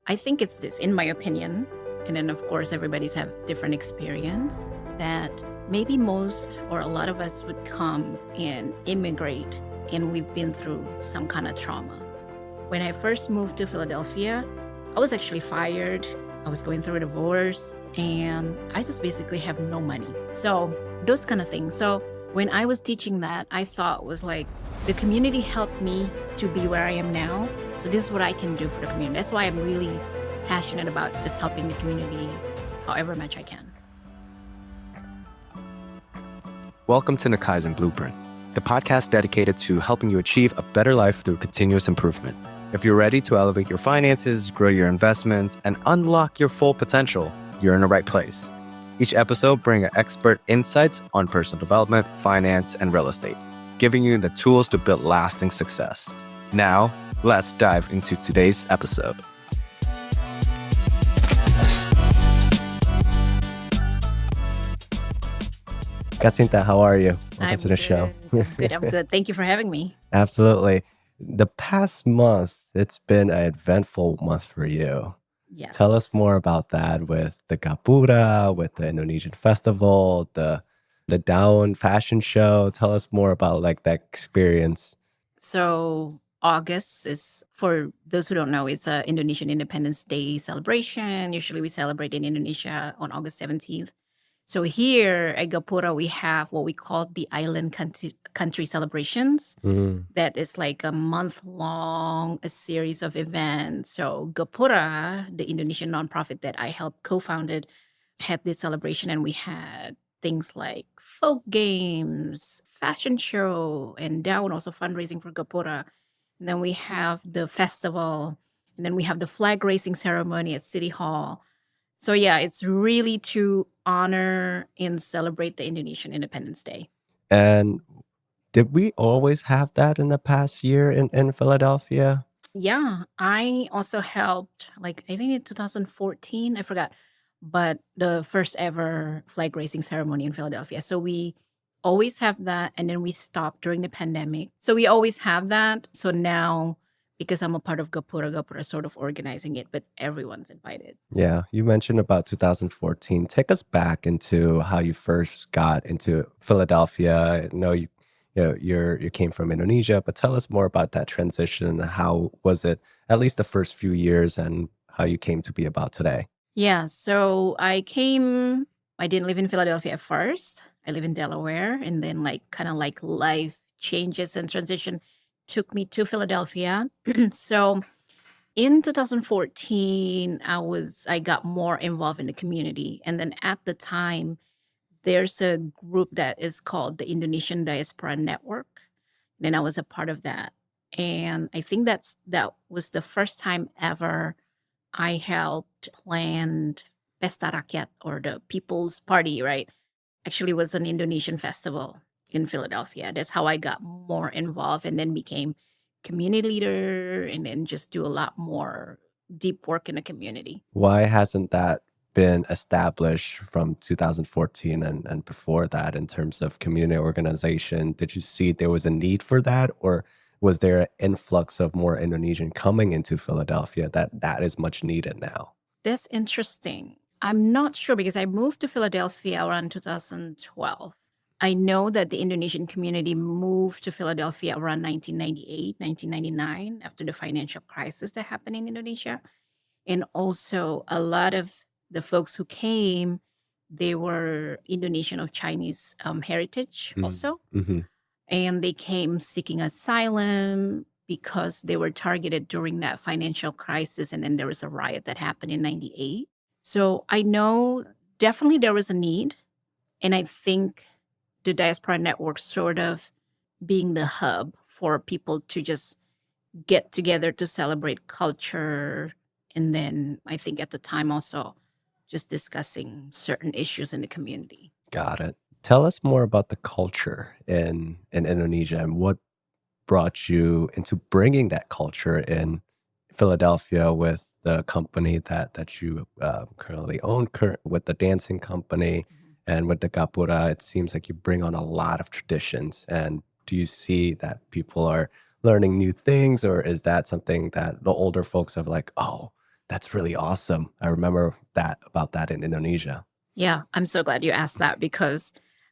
I think it's this, in my opinion, and then of course everybody's have different experience, that maybe most or a lot of us would come and immigrate and we've been through some kind of trauma. When I first moved to Philadelphia, I was actually fired. I was going through a divorce and I just basically have no money. So those kind of things. So when I was teaching that, I thought was like, the community helped me to be where I am now. So this is what I can do for the community. That's why I'm really passionate about just helping the community however much I can. Welcome to Nikaizen Blueprint, the podcast dedicated to helping you achieve a better life through continuous improvement. If you're ready to elevate your finances, grow your investments, and unlock your full potential, you're in the right place. Each episode brings expert insights on personal development, finance, and real estate, giving you the tools to build lasting success. Now, let's dive into today's episode. Sinta, how are you? Welcome to the show. I'm good. Thank you for having me. Absolutely. The past month, it's been an eventful month for you. Yes. Tell us more about that with the Gapura, with the Indonesian festival, the Daun fashion show. Tell us more about that experience. So August is, for those who don't know, it's a Indonesian Independence Day celebration. Usually we celebrate in Indonesia on August 17th. So here at Gapura, we have what we call the island country celebrations. That is like a month-long a series of events. So Gapura, the Indonesian nonprofit that I helped co-founded, had this celebration, and we had things like folk games, fashion show, and Daun also fundraising for Gapura. And then we have the festival, and then we have the flag raising ceremony at City Hall. So yeah, it's really to honor and celebrate the Indonesian Independence Day. And did we always have that in the past year in Philadelphia? Yeah, I also helped, I think in 2014, I forgot, but the first ever flag raising ceremony in Philadelphia. So we always have that, and then we stopped during the pandemic. So we always have that. So now, because I'm a part of Gapura sort of organizing it, but everyone's invited. Yeah, you mentioned about 2014. Take us back into how you first got into Philadelphia. I know you came from Indonesia, but tell us more about that transition. How was it, at least the first few years, and how you came to be about today? Yeah, so I didn't live in Philadelphia at first. I live in Delaware, and then life changes and transition took me to Philadelphia. So in 2014, I got more involved in the community. And then at the time, there's a group that is called the Indonesian Diaspora Network. Then I was a part of that. And I think that was the first time ever I helped plan Pesta Rakyat, or the People's Party, right? Actually, it was an Indonesian festival in Philadelphia. That's how I got more involved, and then became community leader, and then just do a lot more deep work in the community. Why hasn't that been established from 2014 and before that in terms of community organization? Did you see there was a need for that, or was there an influx of more Indonesian coming into Philadelphia that is much needed now? That's interesting. I'm not sure, because I moved to Philadelphia around 2012. I know that the Indonesian community moved to Philadelphia around 1998, 1999, after the financial crisis that happened in Indonesia. And also a lot of the folks who came, they were Indonesian of Chinese heritage also. Mm-hmm. And they came seeking asylum because they were targeted during that financial crisis. And then there was a riot that happened in 98. So I know definitely there was a need. And I think the Diaspora Network sort of being the hub for people to just get together to celebrate culture. And then I think at the time also just discussing certain issues in the community. Got it. Tell us more about the culture in Indonesia, and what brought you into bringing that culture in Philadelphia with the company that you currently own, with the dancing company. And with the Gapura, it seems like you bring on a lot of traditions. And do you see that people are learning new things, or is that something that the older folks are like, oh, That's really awesome. I remember that about that in Indonesia. Yeah, I'm so glad you asked that because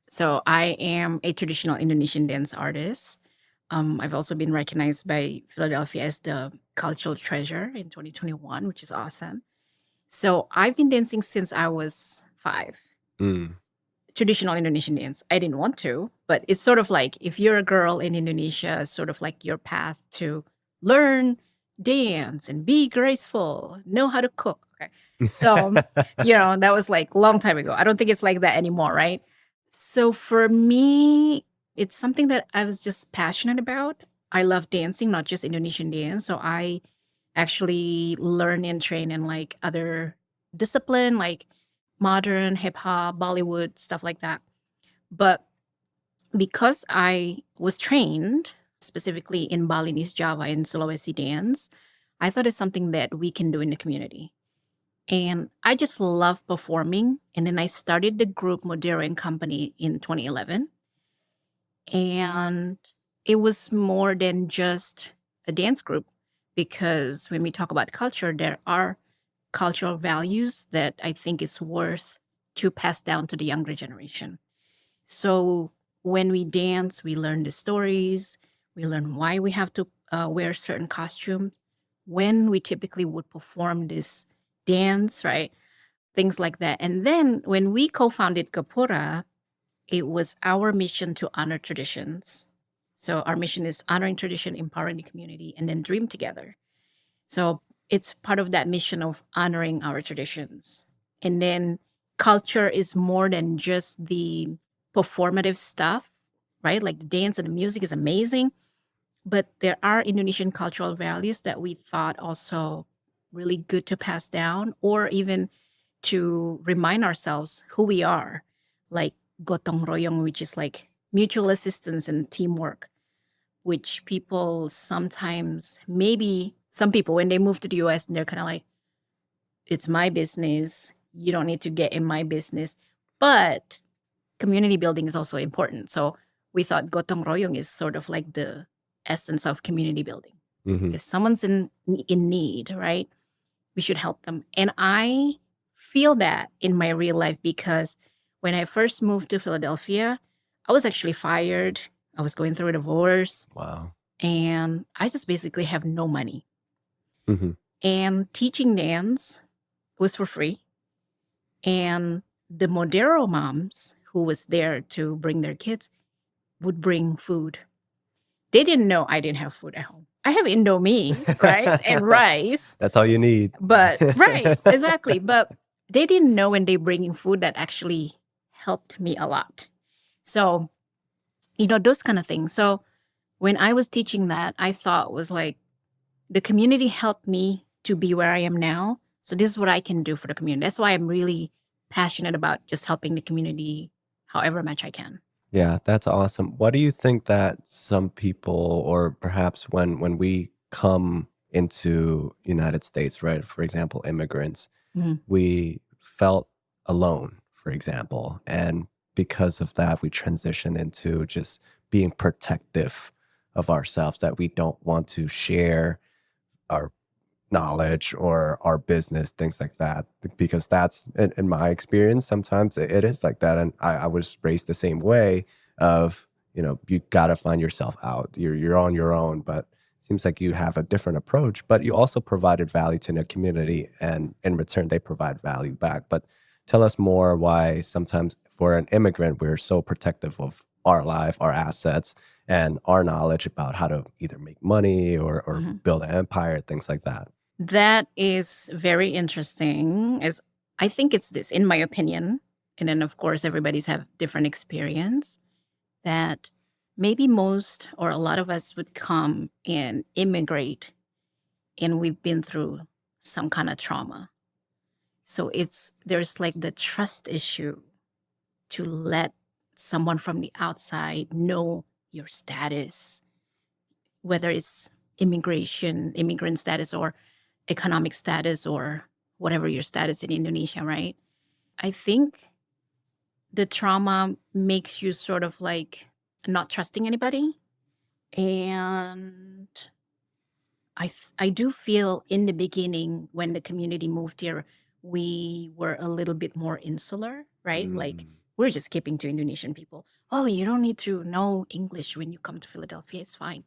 so I am a traditional Indonesian dance artist. I've also been recognized by Philadelphia as the cultural treasure in 2021, which is awesome. So I've been dancing since I was 5. Mm. Traditional Indonesian dance. I didn't want to, but it's sort of like if you're a girl in Indonesia, it's sort of like your path to learn, dance, and be graceful, know how to cook. Okay. So, that was like long time ago. I don't think it's like that anymore, right? So for me, it's something that I was just passionate about. I love dancing, not just Indonesian dance. So I actually learn and train in like other discipline, like modern hip hop, Bollywood, stuff like that. But because I was trained specifically in Balinese Java and Sulawesi dance, I thought it's something that we can do in the community. And I just love performing. And then I started the group Modero and Company in 2011. And it was more than just a dance group because when we talk about culture, there are cultural values that I think is worth to pass down to the younger generation. So when we dance, we learn the stories, we learn why we have to wear certain costumes, when we typically would perform this dance, right? Things like that. And then when we co founded Gapura, it was our mission to honor traditions. So our mission is honoring tradition, empowering the community, and then dream together. So it's part of that mission of honoring our traditions. And then culture is more than just the performative stuff, right? Like the dance and the music is amazing, but there are Indonesian cultural values that we thought also really good to pass down or even to remind ourselves who we are, like gotong royong, which is like mutual assistance and teamwork, which people sometimes, maybe some people, when they move to the US, they're kind of like, it's my business. You don't need to get in my business. But community building is also important. So we thought gotong royong is sort of like the essence of community building. Hmm. If someone's in need, right, we should help them. And I feel that in my real life because when I first moved to Philadelphia, I was actually fired. I was going through a divorce Wow. and I just basically have no money. Hmm. And teaching dance was for free. And the Modero moms who was there to bring their kids would bring food. They didn't know I didn't have food at home. I have Indomie, right? And rice. That's all you need. But right, exactly. But they didn't know when they bringing food that actually helped me a lot. So, those kind of things. So when I was teaching that, I thought was like the community helped me to be where I am now. So this is what I can do for the community. That's why I'm really passionate about just helping the community however much I can. Yeah, that's awesome. What do you think that some people, or perhaps when we come into United States, right? For example, immigrants, Mhm. we felt alone, for example, and because of that, we transition into just being protective of ourselves, that we don't want to share our knowledge or our business, things like that. Because that's in my experience, sometimes it is like that. And I was raised the same way of, you gotta find yourself out. You're on your own, but it seems like you have a different approach, but you also provided value to the community and in return they provide value back. But tell us more why sometimes for an immigrant, we're so protective of our life, our assets, and our knowledge about how to either make money or Mhm. build an empire, things like that. That is very interesting. As I think it's this, in my opinion, and then of course everybody's have different experience. That maybe most or a lot of us would come and immigrate, and we've been through some kind of trauma. So there's like the trust issue to let someone from the outside know your status, whether it's immigrant status, or economic status, or whatever your status in Indonesia, right? I think the trauma makes you sort of like not trusting anybody. And I do feel in the beginning when the community moved here, we were a little bit more insular, right? Like Mm. we're just keeping to Indonesian people. Oh, you don't need to know English when you come to Philadelphia. It's fine.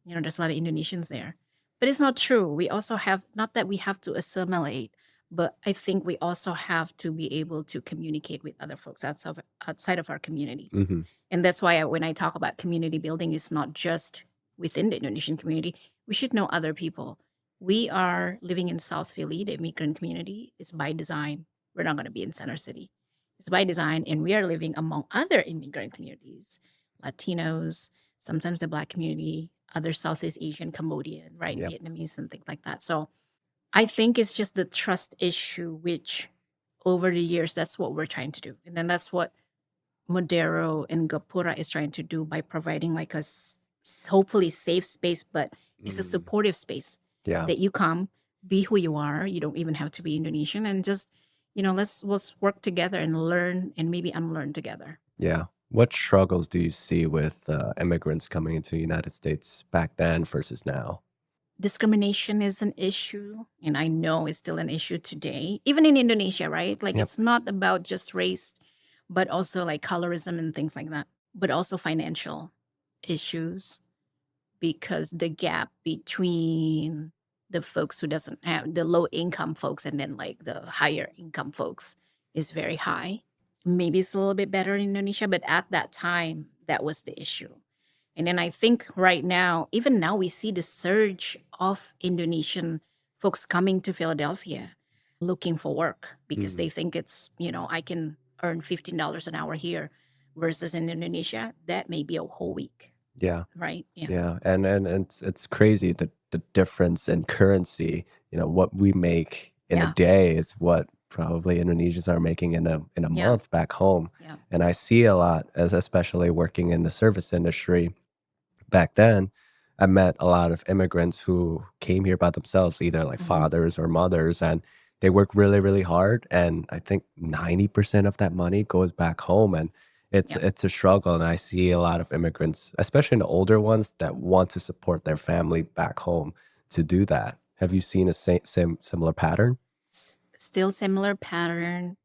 There's a lot of Indonesians there. But it's not true. We also have, not that we have to assimilate, but I think we also have to be able to communicate with other folks outside of our community. Hmm. And that's why when I talk about community building, it's not just within the Indonesian community. We should know other people. We are living in South Philly, the immigrant community is by design. We're not going to be in Center City. It's by design, and we are living among other immigrant communities, Latinos, sometimes the Black community, other Southeast Asian, Cambodian, right, Yep. Vietnamese, and things like that. So I think it's just the trust issue, which over the years, that's what we're trying to do. And then that's what Modero and Gapura is trying to do by providing like hopefully safe space, but it's a Mm. supportive space Yeah. that you come, be who you are. You don't even have to be Indonesian, and just let's work together and learn and maybe unlearn together. Yeah. What struggles do you see with immigrants coming into the United States back then versus now? Discrimination is an issue, and I know it's still an issue today, even in Indonesia, right? Like Yep. it's not about just race, but also like colorism and things like that, but also financial issues because the gap between the folks who doesn't have the low income folks and then like the higher income folks is very high. Maybe it's a little bit better in Indonesia, but at that time that was the issue. And then I think right now, even now, we see the surge of Indonesian folks coming to Philadelphia looking for work because Mm. they think I can earn $15 an hour here versus in Indonesia, that may be a whole week, Yeah. right? Yeah. Yeah, and it's crazy the difference in currency. What we make in a Yeah. day is what probably Indonesians are making in a Yeah. month back home. Yeah. And I see a lot as especially working in the service industry. Back then, I met a lot of immigrants who came here by themselves, either like Hmm. fathers or mothers, and they work really, really hard. And I think 90% of that money goes back home. And it's Yeah. it's a struggle. And I see a lot of immigrants, especially the older ones, that want to support their family back home to do that. Have you seen a same similar pattern? Still similar pattern.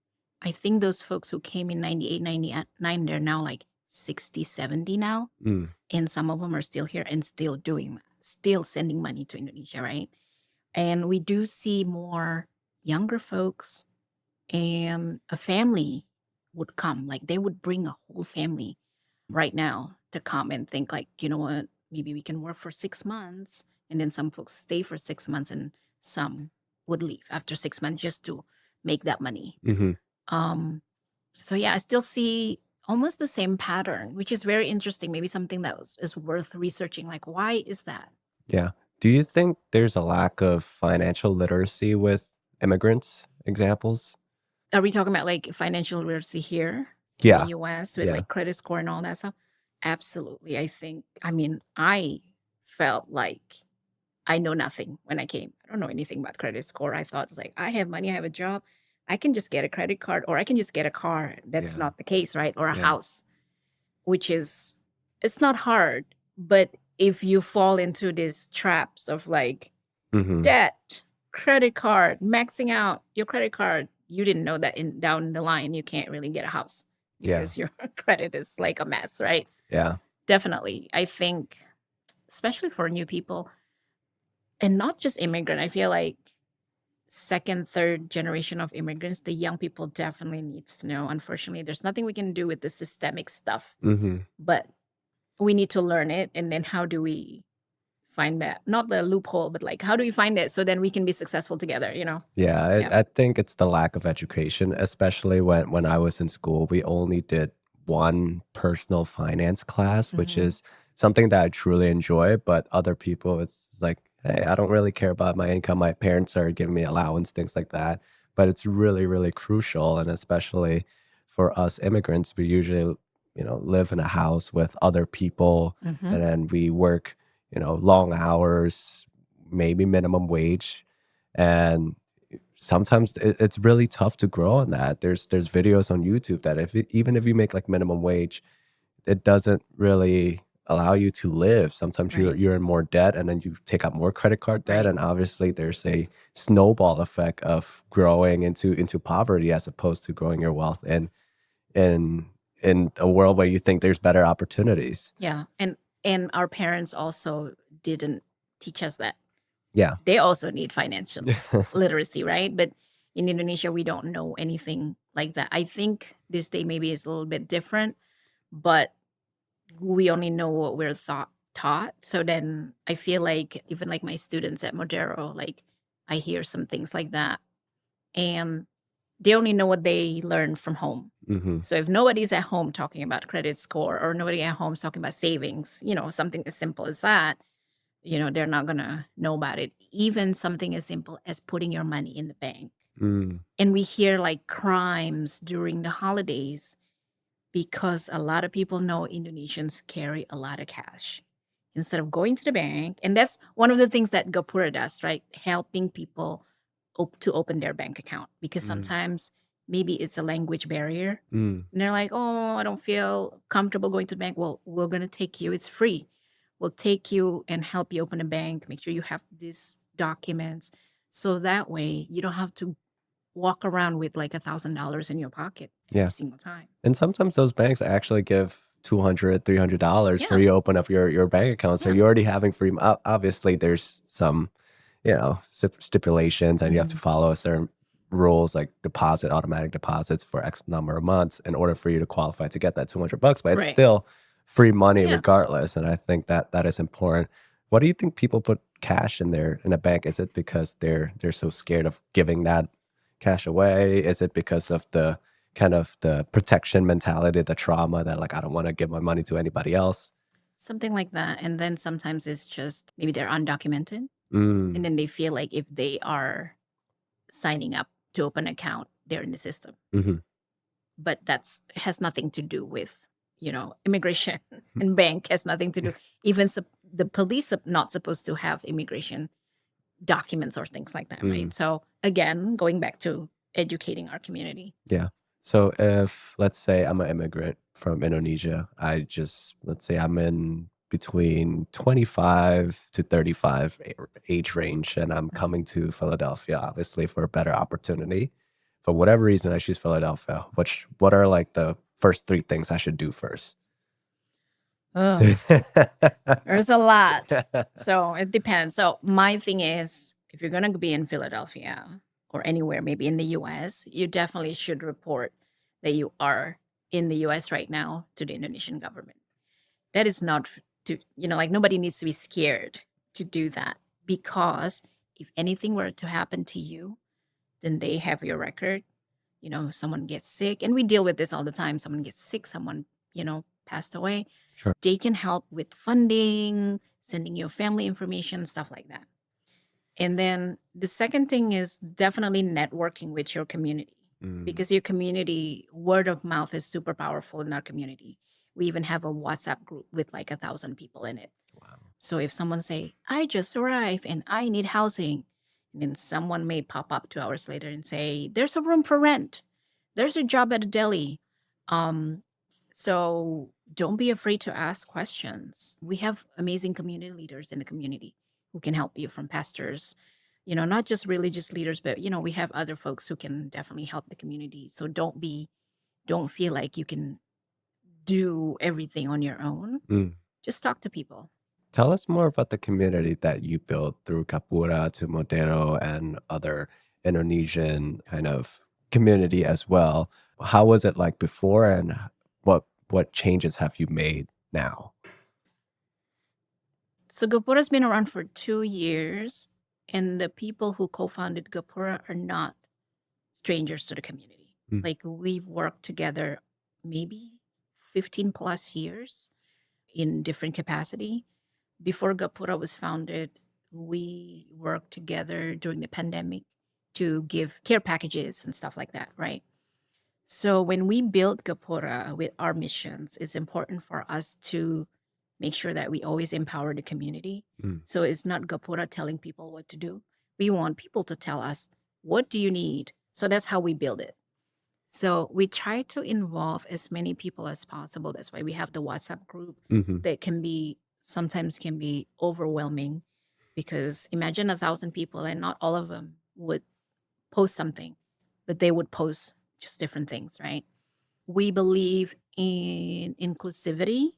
I think those folks who came in 98, 99, they're now like 60, 70 now. Mm. And some of them are still here and still doing that, still sending money to Indonesia, right? And we do see more younger folks, and a family would come. Like they would bring a whole family right now to come and think, like, you know what, maybe we can work for 6 months. And then some folks stay for 6 months and some would leave after 6 months just to make that money. Hmm. Um, so yeah, I still see almost the same pattern, which is very interesting. Maybe something that is worth researching. Like, why is that? Yeah. Do you think there's a lack of financial literacy with immigrants? Examples? Are we talking about like financial literacy here in the Yeah. US with Yeah. like credit score and all that stuff? Absolutely. I mean, I felt like I know nothing when I came. I don't know anything about credit score. I thought it's like, I have money, I have a job. I can just get a credit card or I can just get a car. That's Yeah. not the case, right? Or a Yeah. house, which is, it's not hard. But if you fall into these traps of like Hmm. debt, credit card, maxing out your credit card, you didn't know that in down the line you can't really get a house Yeah. because your credit is like a mess, right? Yeah. Definitely. I think especially for new people and not just immigrant, I feel like second, third generation of immigrants, the young people definitely needs to know. Unfortunately, there's nothing we can do with the systemic stuff, Hmm. but we need to learn it. And then how do we find that? Not the loophole, but like how do we find it so then we can be successful together, you know? Yeah, Yeah. I think it's the lack of education, especially when I was in school. We only did one personal finance class, which Hmm. is something that I truly enjoy. But other people, it's like, hey, I don't really care about my income. My parents are giving me allowance, things like that. But it's really, really crucial, and especially for us immigrants, we usually, live in a house with other people, Hmm. and then we work, long hours, maybe minimum wage, and sometimes it's really tough to grow on that. There's videos on YouTube that even if you make like minimum wage, it doesn't really allow you to live. Sometimes Right. you're in more debt, and then you take out more credit card debt, Right. and obviously there's a snowball effect of growing into poverty as opposed to growing your wealth in in a world where you think there's better opportunities. Yeah. And our parents also didn't teach us that. Yeah. They also need financial literacy, right? But in Indonesia, we don't know anything like that. I think this day maybe is a little bit different, but we only know what we're taught. So then I feel like even like my students at Modero, like I hear some things like that, and they only know what they learn from home. Hmm. So if nobody's at home talking about credit score or nobody at home is talking about savings, something as simple as that, they're not gonna know about it. Even something as simple as putting your money in the bank. Mm. And we hear like crimes during the holidays because a lot of people know Indonesians carry a lot of cash instead of going to the bank. And that's one of the things that Gapura does, right? Helping people to open their bank account because Mm. sometimes maybe it's a language barrier. Mm. And they're like, oh, I don't feel comfortable going to the bank. Well, we're going to take you. It's free. We'll take you and help you open a bank. Make sure you have these documents. So that way you don't have to walk around with like $1,000 in your pocket every Yeah. single time. And sometimes those banks actually give $200, $300 for Yeah. you to open up your bank account. So Yeah. you're already having free. Obviously, there's some, stipulations, and you have to Mhm. follow certain rules like automatic deposits for X number of months in order for you to qualify to get that $200. But it's Right. still free money Yeah. regardless. And I think that is important. What do you think people put cash in a bank? Is it because they're so scared of giving that cash away? Is it because of the kind of the protection mentality, the trauma that like I don't want to give my money to anybody else? Something like that. And then sometimes it's just maybe they're undocumented. And Mm. then they feel like if they are signing up to open an account, they're in the system. Hmm. But that's has nothing to do with, immigration and bank has nothing to do. Even the police are not supposed to have immigration documents or things like that, Mm. right? So again, going back to educating our community. Yeah. So if let's say I'm an immigrant from Indonesia, let's say I'm in between 25 to 35 age range, and I'm Mhm. coming to Philadelphia, obviously for a better opportunity. For whatever reason, I choose Philadelphia. What are like the first three things I should do first? Oh, there's a lot. So it depends. So my thing is, if you're going to be in Philadelphia or anywhere, maybe in the US, you definitely should report that you are in the US right now to the Indonesian government. That is not like nobody needs to be scared to do that because if anything were to happen to you, then they have your record. Someone gets sick, and we deal with this all the time. Someone gets sick, someone, passed away. Sure. They can help with funding, sending your family information, stuff like that. And then the second thing is definitely networking with your community Mm. because your community, word of mouth is super powerful in our community. We even have a WhatsApp group with like 1,000 people in it. Wow. So if someone say, I just arrived and I need housing, and then someone may pop up 2 hours later and say, there's a room for rent. There's a job at a deli. Um, so don't be afraid to ask questions. We have amazing community leaders in the community who can help you, from pastors, not just religious leaders, but we have other folks who can definitely help the community. So don't feel like you can do everything on your own. Mm. Just talk to people. Tell us more about the community that you built through Gapura to Modero and other Indonesian kind of community as well. How was it like before, and what changes have you made now? So Gapura's been around for 2 years, and the people who co-founded Gapura are not strangers to the community. Mm. Like we've worked together maybe 15 plus years in different capacity. Before Gapura was founded, we worked together during the pandemic to give care packages and stuff like that, right? So when we built Gapura with our missions, it's important for us to make sure that we always empower the community. Mm. So it's not Gapura telling people what to do. We want people to tell us, what do you need? So that's how we build it. So we try to involve as many people as possible. That's why we have the WhatsApp group Hmm. that sometimes can be overwhelming, because imagine 1,000 people and not all of them would post something, but they would post just different things, right? We believe in inclusivity.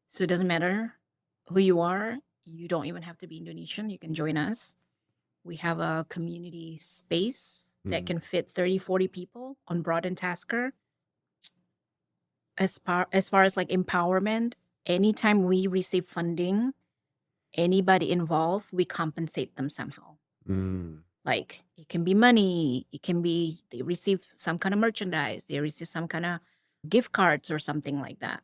So it doesn't matter who you are. You don't even have to be Indonesian. You can join us. We have a community space that Mm. can fit 30, 40 people on Broad and Tasker. As far as like empowerment, anytime we receive funding, anybody involved, we compensate them somehow. Mm. Like it can be money, it can be they receive some kind of merchandise, they receive some kind of gift cards or something like that.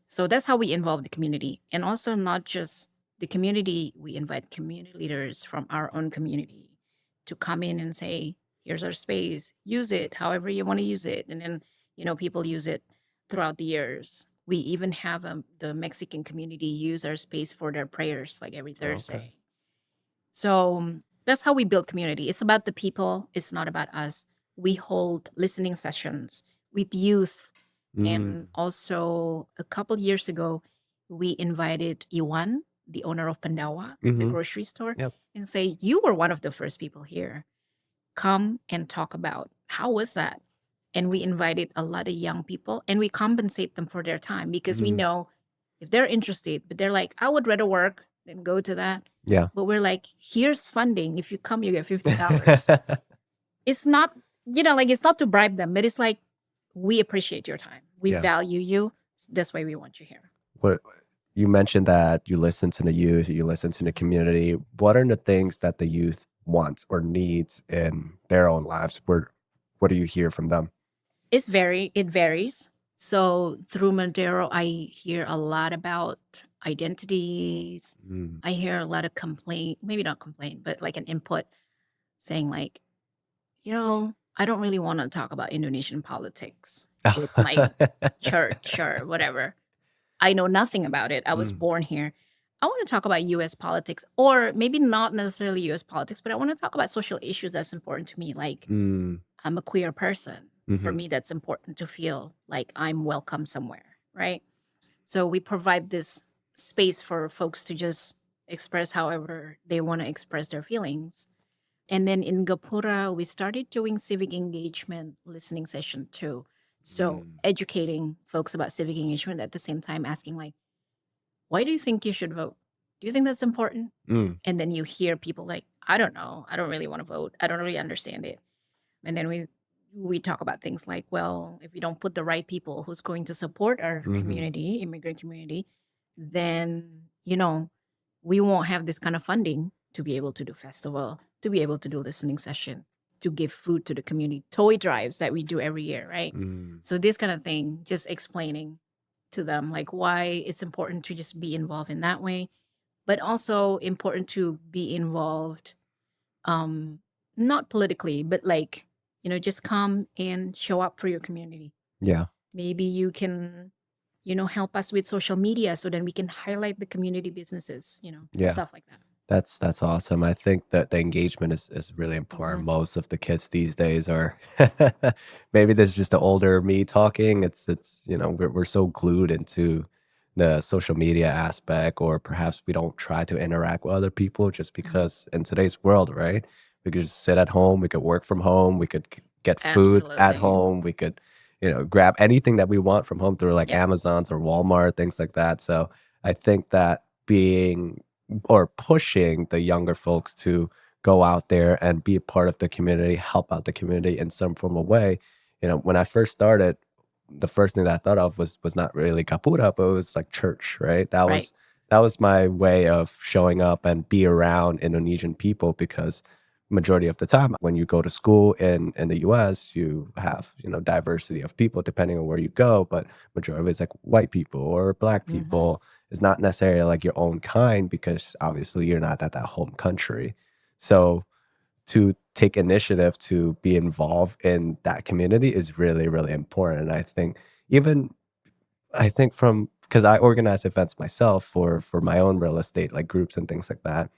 So that's how we involve the community. And also not just the community, we invite community leaders from our own community to come in and say, here's our space, use it however you want to use it. And then, people use it throughout the years. We even have the Mexican community use our space for their prayers like every Okay. Thursday. So that's how we build community. It's about the people, it's not about us. We hold listening sessions with youth. And Mm. also, a couple years ago, we invited Iwan, the owner of Pandawa, the Hmm. grocery store, Yep. and say, you were one of the first people here. Come and talk about how was that? And we invited a lot of young people and we compensate them for their time, because we Mm. know if they're interested, but they're like, I would rather work than go to that. Yeah. But we're like, here's funding. If you come, you get $50. It's not, like it's not to bribe them, but it's like, we appreciate your time. We Yeah. value you. That's why we want you here. What you mentioned that you listen to the youth, you listen to the community. What are the things that the youth wants or needs in their own lives? What do you hear from them? It varies. So through Madero, I hear a lot about identities. Mm. I hear a lot of complaint, maybe not complaint, but like an input saying like, I don't really want to talk about Indonesian politics with my church or whatever. I know nothing about it. I was Mm. born here. I want to talk about US politics, or maybe not necessarily US politics, but I want to talk about social issues that's important to me. Like, Mm. I'm a queer person. For Mhm. me, that's important to feel like I'm welcome somewhere, right? So we provide this space for folks to just express however they want to express their feelings. And then in Gapura, we started doing civic engagement listening session too. So Mm. educating folks about civic engagement at the same time asking like, why do you think you should vote? Do you think that's important? Mm. And then you hear people like, I don't know. I don't really want to vote. I don't really understand it. And then we talk about things like, well, if we don't put the right people who's going to support our Mhm. community, immigrant community, then, we won't have this kind of funding to be able to do festival, to be able to do listening session, to give food to the community, toy drives that we do every year, right? Mm. So this kind of thing, just explaining to them like why it's important to just be involved in that way, but also important to be involved, um not politically, but like, just come and show up for your community. Yeah. Maybe you can, help us with social media so then we can highlight the community businesses, Yeah. stuff like that. That's awesome. I think that the engagement is really important. Mhm. Most of the kids these days are maybe this is just the older me talking. We're so glued into the social media aspect, or perhaps we don't try to interact with other people just Mhm. because in today's world, right? We could just sit at home, we could work from home, we could get food at Absolutely. home, we could, grab anything that we want from home through like Yep. Amazons or Walmart, things like that. So I think that being or pushing the younger folks to go out there and be a part of the community, help out the community in some form of way. When I first started, the first thing that I thought of was not really Gapura, but it was like church, right? That Right. was that was my way of showing up and be around Indonesian people, because majority of the time when you go to school in the US, you have, diversity of people depending on where you go, but majority of it's like white people or black Mhm. people. It's not necessarily like your own kind, because obviously you're not at that home country. So to take initiative to be involved in that community is really, really important. And I think from because I organize events myself for my own real estate like groups and things like that.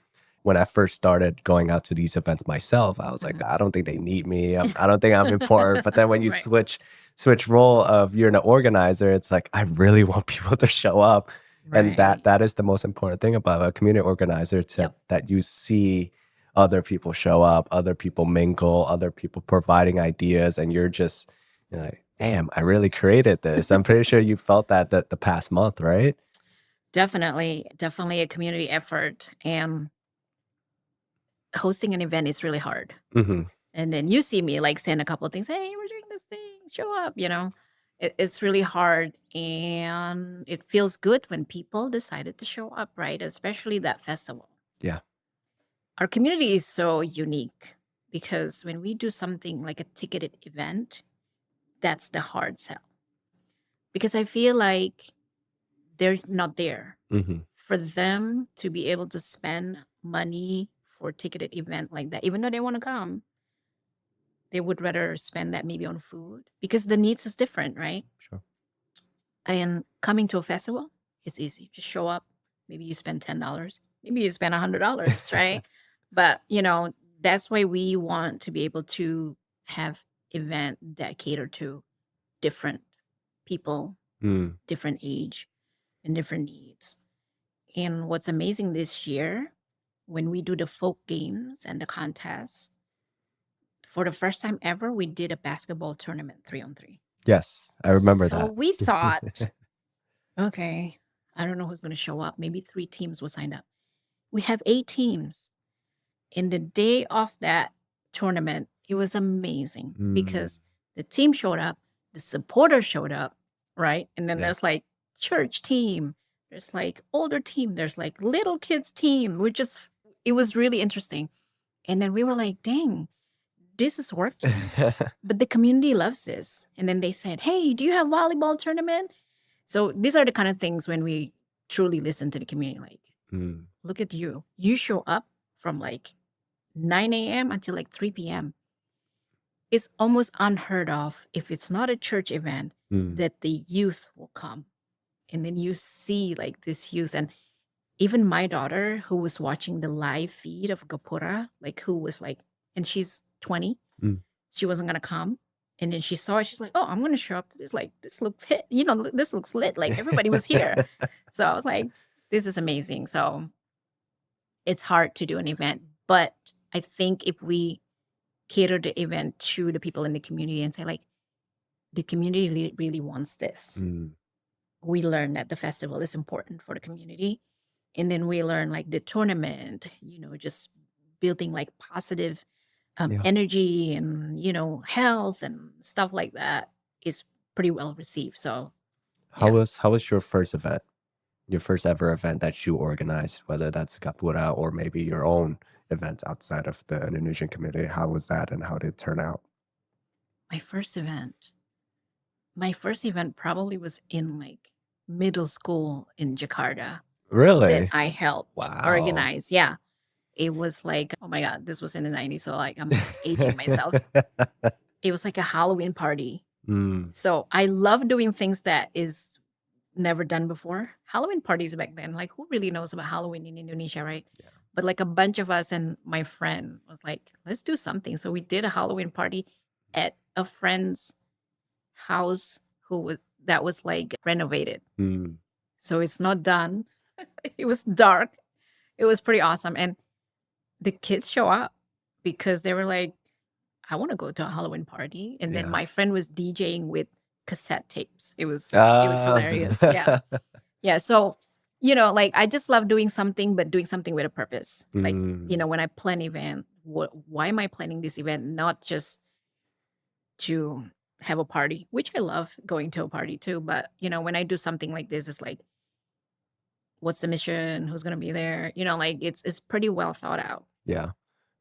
when I first started going out to these events myself, I was like, I don't think they need me. I don't think I'm important. But then when you Right. switch role of you're an organizer, it's like I really want people to show up. And Right. that is the most important thing about a community organizer, Yep. that you see other people show up, other people mingle, other people providing ideas, and you're just, like, damn, I really created this. I'm pretty sure you felt that the past month, right? Definitely a community effort. And hosting an event is really hard. Mm-hmm. And then you see me like saying a couple of things, hey, we're doing this thing, show up, it's really hard. And it feels good when people decided to show up, right? Especially that festival. Yeah. Our community is so unique because when we do something like a ticketed event, that's the hard sell. Because I feel like they're not there. Mm-hmm. For them to be able to spend money for a ticketed event like that, even though they want to come, they would rather spend that maybe on food because the needs is different, right? Sure. And coming to a festival, it's easy. Just show up. Maybe you spend $10. Maybe you spend $100, right? But that's why we want to be able to have event that cater to different people, Mm. different age, and different needs. And what's amazing this year, when we do the folk games and the contests, for the first time ever, we did a basketball tournament 3-on-3. Yes, I remember So that. we thought, okay, I don't know who's going to show up. Maybe 3 teams will sign up. We have 8 teams. In the day of that tournament, it was amazing Mm. because the team showed up, the supporters showed up, right? And then Yeah. there's like church team, there's like older team, there's like little kids team. It was really interesting. And then we were like, dang, this is working. But the community loves this. And then they said, hey, do you have volleyball tournament? So these are the kind of things when we truly listen to the community, like, Mm. look at you. You show up from like 9 a.m. until like 3 p.m. It's almost unheard of if it's not a church event Mm. that the youth will come. And then you see like this youth. And even my daughter, who was watching the live feed of Gapura, like who was like, and she's 20, Mm. she wasn't going to come. And then she saw it. She's like, oh, I'm going to show up to this. Like, this looks hit. This looks lit. Like, everybody was here. So I was like, this is amazing. So it's hard to do an event. But I think if we cater the event to the people in the community and say, like, the community really wants this. Mm. We learn that the festival is important for the community. And then we learn, like, the tournament, just building, like, positive Yeah. energy and health and stuff like that is pretty well received. So How was your first event? Your first ever event that you organized, whether that's Gapura or maybe your own events outside of the Indonesian community. How was that and how did it turn out? my first event probably was in like middle school in Jakarta that Really? I helped Wow. organize. Yeah, it was like, oh my god, this was in the 90s, so like I'm aging myself. It was like a Halloween party. Mm. So I love doing things that is never done before. Halloween parties back then, like, who really knows about Halloween in Indonesia, right? Yeah. But like a bunch of us and my friend was like, let's do something. So we did a Halloween party at a friend's house that was like renovated. Mm. So it's not done. It was dark. It was pretty awesome. And the kids show up because they were like, I want to go to a Halloween party. And then Yeah. my friend was DJing with cassette tapes. It was hilarious. Yeah. Yeah. So, like, I just love doing something, but doing something with a purpose. Like, Mm. when I plan event, why am I planning this event? Not just to have a party, which I love going to a party too. But, when I do something like this, it's like, what's the mission? Who's going to be there? Like, it's pretty well thought out. Yeah.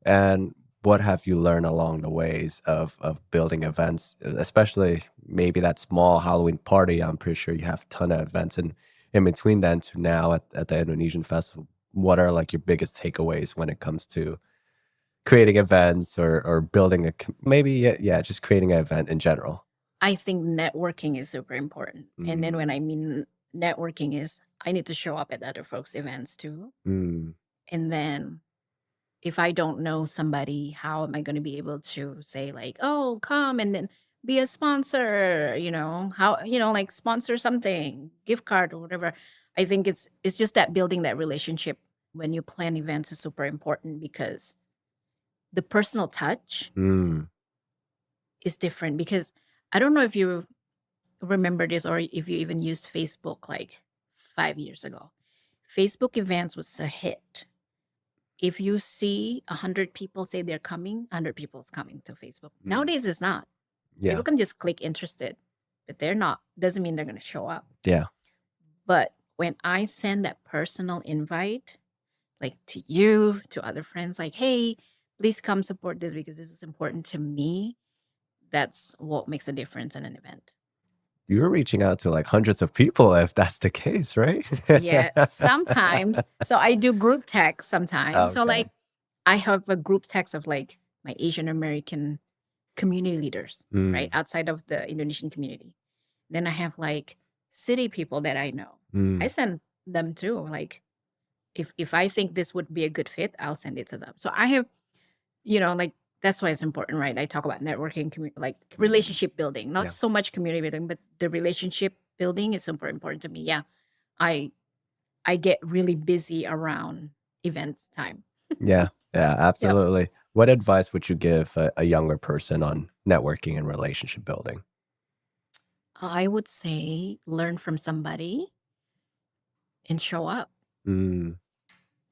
And what have you learned along the ways of building events, especially maybe that small Halloween party? I'm pretty sure you have a ton of events in between then to now at the Indonesian festival. What are like your biggest takeaways when it comes to creating events or building maybe yeah, just creating an event in general? I think networking is super important. And then when I mean networking is I need to show up at other folks' events too. Mm. And then if I don't know somebody, how am I going to be able to say like, oh, come and then be a sponsor, how, like sponsor something, gift card or whatever. I think it's just that building that relationship when you plan events is super important because the personal touch Mm, is different because I don't know if you remember this or if you even used Facebook like 5 years ago. Facebook events was a hit. If you see 100 people say they're coming, 100 people is coming to Facebook. mm, Nowadays, it's not. yeah. People can just click interested, but they're not. Doesn't mean they're going to show up. Yeah. But when I send that personal invite, like to you, to other friends, like, hey, please come support this because this is important to me. That's what makes a difference in an event. You're reaching out to like hundreds of people if that's the case, right? Yeah, sometimes. So I do group text sometimes. So Okay. like I have a group text of like my Asian American community leaders, right? Mm, Outside of the Indonesian community. Then I have like city people that I know. I mm, send them too. Like if I think this would be a good fit, I'll send it to them. So I have, like that's why it's important, right? I talk about networking, like relationship building, not yeah. so much community building, but the relationship building is super important to me. Yeah. I I get really busy around events time. Yeah. Yeah, Yep. absolutely. What advice would you give a younger person on networking and relationship building? I would say learn from somebody and show up. Mm,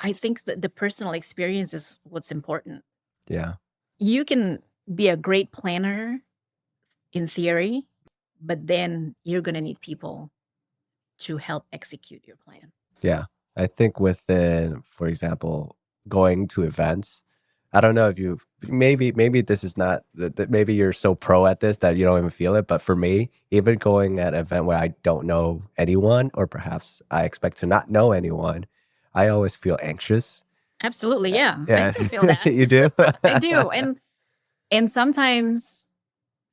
I think that the personal experience is what's important. yeah. You can be a great planner in theory, but then you're going to need people to help execute your plan. Yeah. I think within, for example, going to events, I don't know if you maybe this is not maybe you're so pro at this that you don't even feel it, but for me, even going at an event where I don't know anyone or perhaps I expect to not know anyone, I always feel anxious. Absolutely. Yeah. I Yeah. still feel that. You do? I do. And sometimes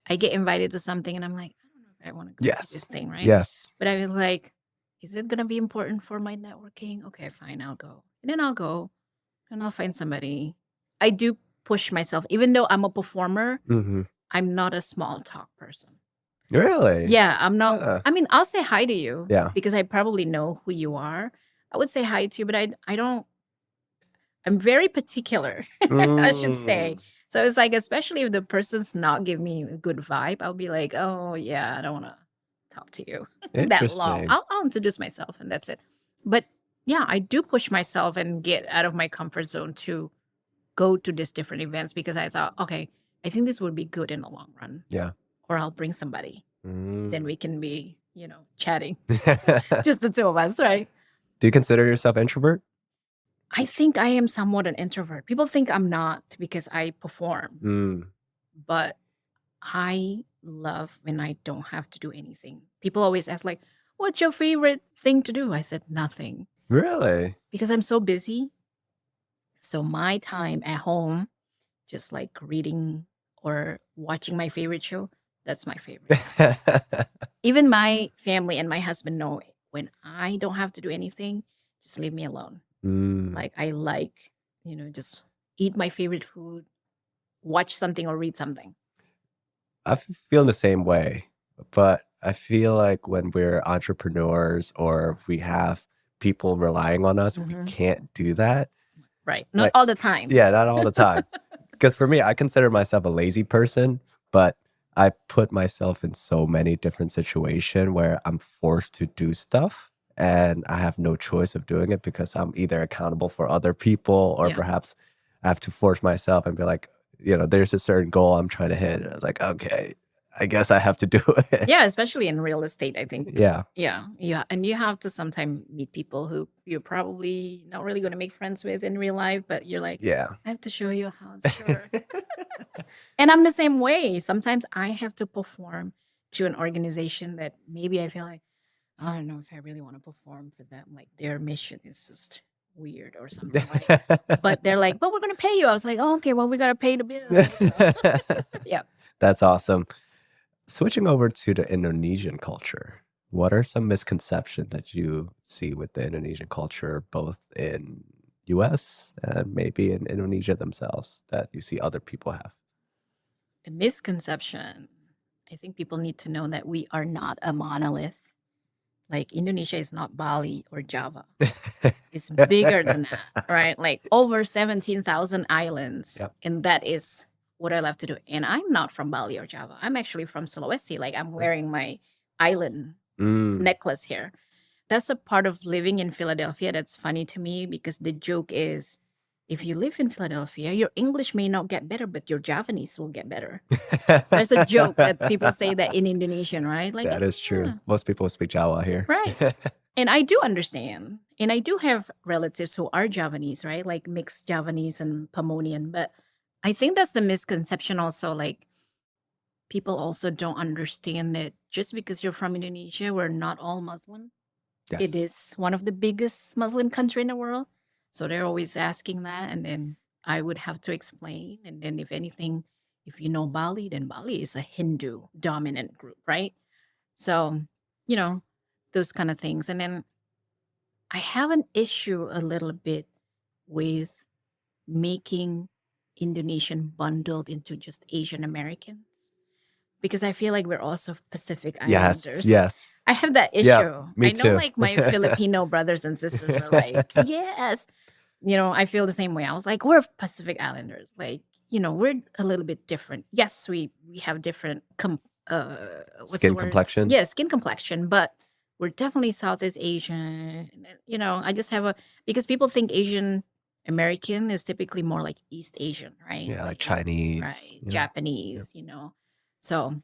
I get invited to something and I'm like, I don't know if I want to go to this Yes. thing, right? Yes. But I was like, is it gonna be important for my networking? Okay, fine, I'll go. And then I'll go and I'll find somebody. I do push myself, even though I'm a performer, Mhm. I'm not a small talk person. Really? Yeah, I'm not. Huh. I mean, I'll say hi to you Yeah. because I probably know who you are. I would say hi to you, but I don't. I'm very particular, I should say. Mm. So it's like, especially if the person's not giving me a good vibe, I'll be like, oh yeah, I don't want to talk to you that long. Interesting. I'll introduce myself and that's it. But yeah, I do push myself and get out of my comfort zone to go to these different events because I thought, okay, I think this would be good in the long run. Yeah. Or I'll bring somebody. Then Mm. we can be, chatting. Just the two of us, right? Do you consider yourself introvert? I think I am somewhat an introvert. People think I'm not because I perform, Mm. but I love when I don't have to do anything. People always ask like, "What's your favorite thing to do?" I said nothing Really? because I'm so busy. So my time at home, just like reading or watching my favorite show, that's my favorite. Even my family and my husband know when I don't have to do anything, just leave me alone. Mm. Like I like, just eat my favorite food, watch something or read something. I feel the same way, but I feel like when we're entrepreneurs or we have people relying on us, we Mhm. can't do that. Right. Not Like, all the time. yeah, not all the time. Because for me, I consider myself a lazy person, but I put myself in so many different situations where I'm forced to do stuff and I have no choice of doing it because I'm either accountable for other people or Yeah. perhaps I have to force myself and be like, there's a certain goal I'm trying to hit. And I was like, okay, I guess I have to do it. Yeah, especially in real estate, I think. Yeah. Yeah. Yeah. And you have to sometimes meet people who you're probably not really going to make friends with in real life, but you're like, Yeah. I have to show you a house. Sure. And I'm the same way. Sometimes I have to perform to an organization that maybe I feel like, I don't know if I really want to perform for them. Like their mission is just weird or something like. But they're like, but we're gonna pay you. I was like, oh, okay, well, we gotta pay the bills. So. Yeah. That's awesome. Switching over to the Indonesian culture, what are some misconceptions that you see with the Indonesian culture, both in, US and maybe in Indonesia themselves that you see other people have? The misconception. I think people need to know that we are not a monolith. Like Indonesia is not Bali or Java. It's bigger than that, right? Like over 17,000 islands. Yep. And that is what I love to do. And I'm not from Bali or Java. I'm actually from Sulawesi. Like I'm wearing my island necklace here. That's a part of living in Philadelphia that's funny to me because the joke is if you live in Philadelphia, your English may not get better, but your Javanese will get better. There's a joke that people say that in Indonesian, right? Like That is true. "Yeah." Most people speak Jawa here. Right. And I do understand. And I do have relatives who are Javanese, right? Like mixed Javanese and Pamonian. But I think that's the misconception also. Like people also don't understand that just because you're from Indonesia, we're not all Muslim. It is one of the biggest Muslim country in the world. So they're always asking that. And then I would have to explain. And then if anything, if you know Bali, then Bali is a Hindu dominant group, right? So, you know, those kind of things. And then I have an issue a little bit with making Indonesian bundled into just Asian Americans because I feel like we're also Pacific Yes, Islanders. yes. I have that Yeah, issue. me I know too. like my Filipino brothers and sisters are like, yes. You know, I feel the same way. I was like, we're Pacific Islanders. Like, you know, we're a little bit different. Yes, we have different what's Skin the word? complexion? Yeah, skin complexion, but we're definitely Southeast Asian. You know, I just have a because people think Asian American is typically more like East Asian, right? Yeah, like Like Chinese. right, Yeah. Japanese, you know. So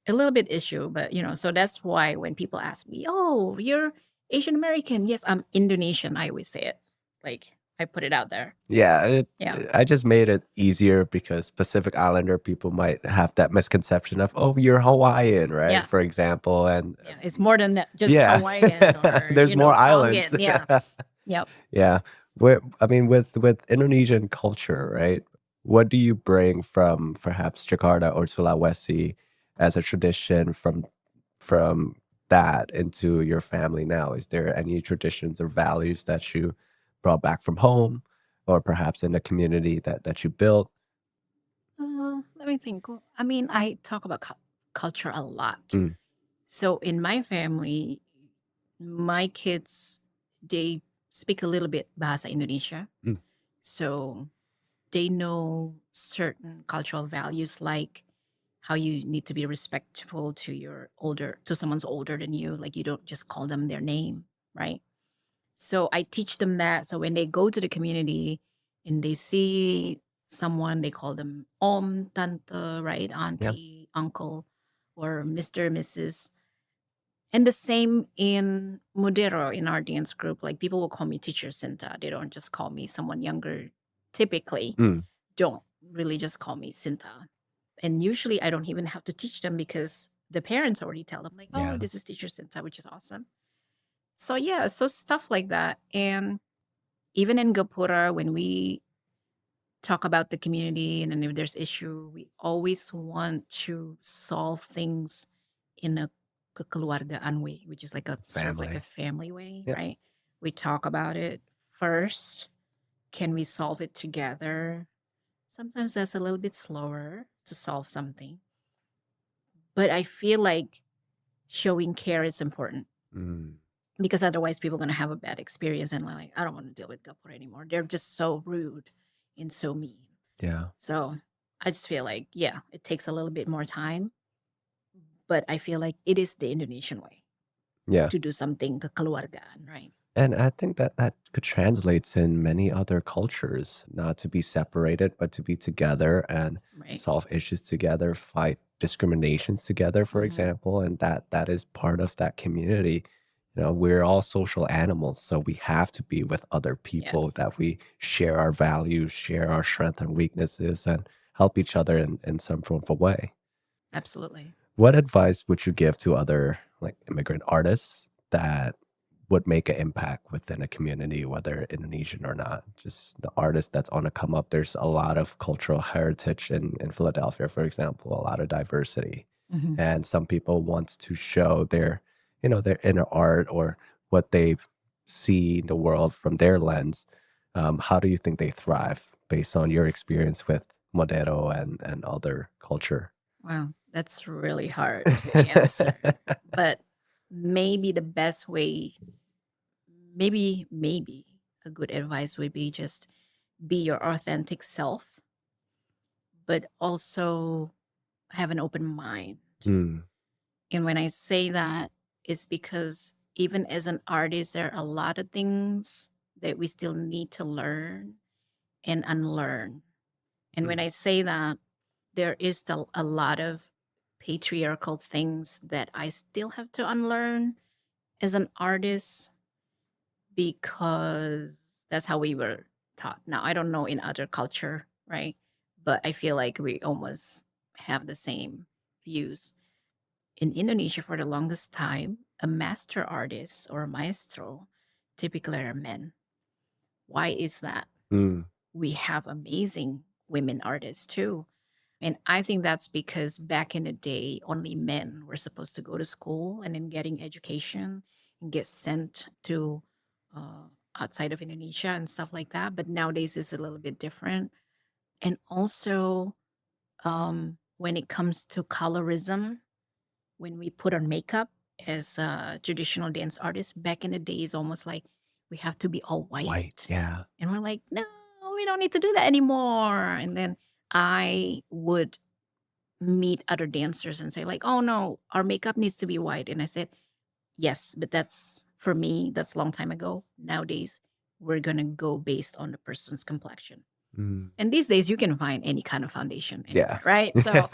a little bit issue, but you know, so that's why when people ask me, "Oh, you're Asian American." Yes, I'm Indonesian. I always say it. Like I put it out there. Yeah, Yeah. I just made it easier because Pacific Islander people might have that misconception of, oh, you're Hawaiian, right? Yeah. For example. And Yeah, it's more than that, just yeah, Hawaiian or there's you more know, islands. Tongan. Yeah. Yep. Yeah. I mean, with Indonesian culture, right? What do you bring from perhaps Jakarta or Sulawesi as a tradition from that into your family now? Is there any traditions or values that you brought back from home, or perhaps in the community that you built? Let me think. I mean, I talk about culture a lot. Mm. So in my family, my kids they speak a little bit bahasa Indonesia. Mm. So they know certain cultural values like how you need to be respectful to someone's older than you. Like you don't just call them their name, right? So I teach them that. So when they go to the community and they see someone, they call them om, tante, right? Auntie, uncle, or Mr., Mrs. And the same in Modero in our dance group. Like people will call me teacher Sinta. They don't just call me someone younger. Typically, Mm. don't really just call me Sinta. And usually I don't even have to teach them because the parents already tell them, like, oh, Yeah. this is teacher Sinta, which is awesome. So yeah, so stuff like that. And even in Gapura, when we talk about the community and then if there's issue, we always want to solve things in a kekeluargaan way, which is like a sort of like a family way, Yep. right? We talk about it first. Can we solve it together? Sometimes that's a little bit slower to solve something. But I feel like showing care is important Mm. because otherwise people are going to have a bad experience and like, I don't want to deal with Gapura anymore. They're just so rude and so mean. Yeah. So I just feel like, yeah, it takes a little bit more time, but I feel like it is the Indonesian way Yeah. to do something kekeluargaan, right? And I think that could translate in many other cultures, not to be separated, but to be together and Right. solve issues together, fight discriminations together, for Mhm. example. And that is part of that community. You know, we're all social animals, so we have to be with other people that we share our values, share our strengths and weaknesses, and help each other in some form of a way. Absolutely. What advice would you give to other like immigrant artists that would make an impact within a community, whether Indonesian or not? Just the artist that's on a come up. There's a lot of cultural heritage in Philadelphia, for example, a lot of diversity. Mhm. And some people want to show their, their inner art or what they see in the world from their lens. How do you think they thrive based on your experience with Modero and other culture? Wow, that's really hard to answer. But maybe the best way, maybe a good advice would be just be your authentic self, but also have an open mind. Mm, And when I say that, it's because even as an artist, there are a lot of things that we still need to learn and unlearn. And when mm, I say that, there is still a lot of patriarchal things that I still have to unlearn as an artist because that's how we were taught. Now, I don't know in other culture, right? But I feel like we almost have the same views. In Indonesia, for the longest time, a master artist or a maestro typically are men. Why is that? mm, We have amazing women artists too. And I think that's because back in the day, only men were supposed to go to school and then getting education and get sent to outside of Indonesia and stuff like that. But nowadays it's a little bit different. And also, when it comes to colorism, when we put on makeup as a traditional dance artist, back in the day, it's almost like we have to be all white, white. yeah. And we're like, no, we don't need to do that anymore. And then I would meet other dancers and say like, "Oh no, our makeup needs to be white." And I said, "Yes, but that's for me, that's a long time ago. Nowadays, we're going to go based on the person's complexion." Mm, And these days you can find any kind of foundation yeah. anywhere, right? So,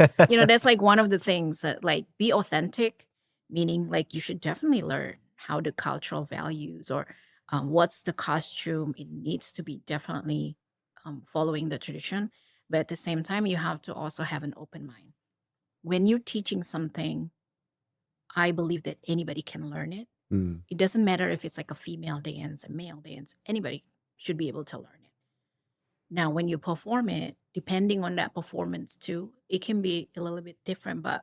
that's like one of the things that like be authentic, meaning like you should definitely learn how the cultural values or what's the costume. It needs to be definitely following the tradition. But at the same time, you have to also have an open mind when you're teaching something. I believe that anybody can learn it. Mm, It doesn't matter if it's like a female dance, a male dance, anybody should be able to learn it. Now, when you perform it, depending on that performance too, it can be a little bit different. But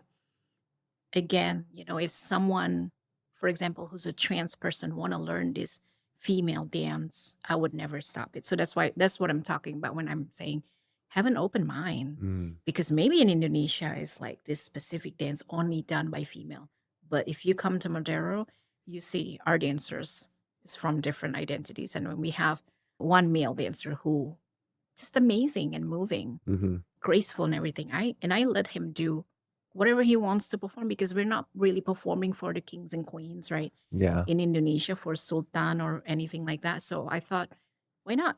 again, if someone, for example, who's a trans person want to learn this female dance, I would never stop it. So that's what I'm talking about when I'm saying have an open mind. mm, Because maybe in Indonesia it's like this specific dance only done by female. But if you come to Madero, you see our dancers is from different identities. And when we have one male dancer who just amazing and moving, hmm. graceful and everything. I let him do whatever he wants to perform because we're not really performing for the kings and queens, right? Yeah. In Indonesia for sultan or anything like that. So I thought, why not?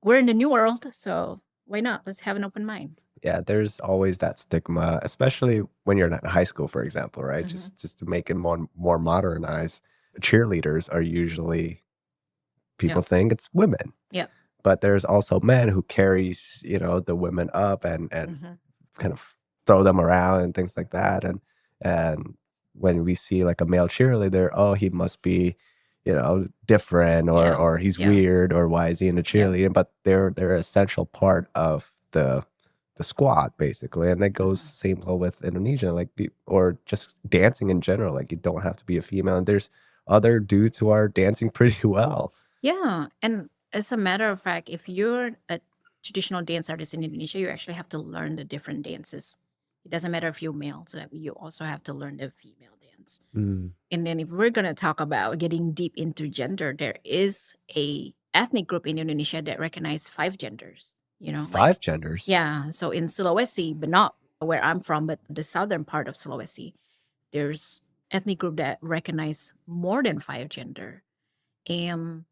We're in the new world, so why not? Let's have an open mind. Yeah, there's always that stigma, especially when you're in high school, for example, right? Hmm. Just to make it more modernized. Cheerleaders are usually people Yeah. think it's women, Yeah. but there's also men who carries, the women up and Hmm. kind of throw them around and things like that. And when we see like a male cheerleader, oh, he must be, different or Yeah. or he's Yeah. weird or why is he in a Yeah. cheerleading? But they're an essential part of the squad basically. And that goes Hmm. same goal with Indonesia, like or just dancing in general. Like you don't have to be a female. And there's other dudes who are dancing pretty well. Yeah. And as a matter of fact, if you're a traditional dance artist in Indonesia, you actually have to learn the different dances. It doesn't matter if you're male, so that you also have to learn the female dance. Mm. And then if we're gonna talk about getting deep into gender, there is a ethnic group in Indonesia that recognize five genders. Like Five genders. yeah. So in Sulawesi, but not where I'm from, but the southern part of Sulawesi, there's ethnic group that recognize more than five gender. And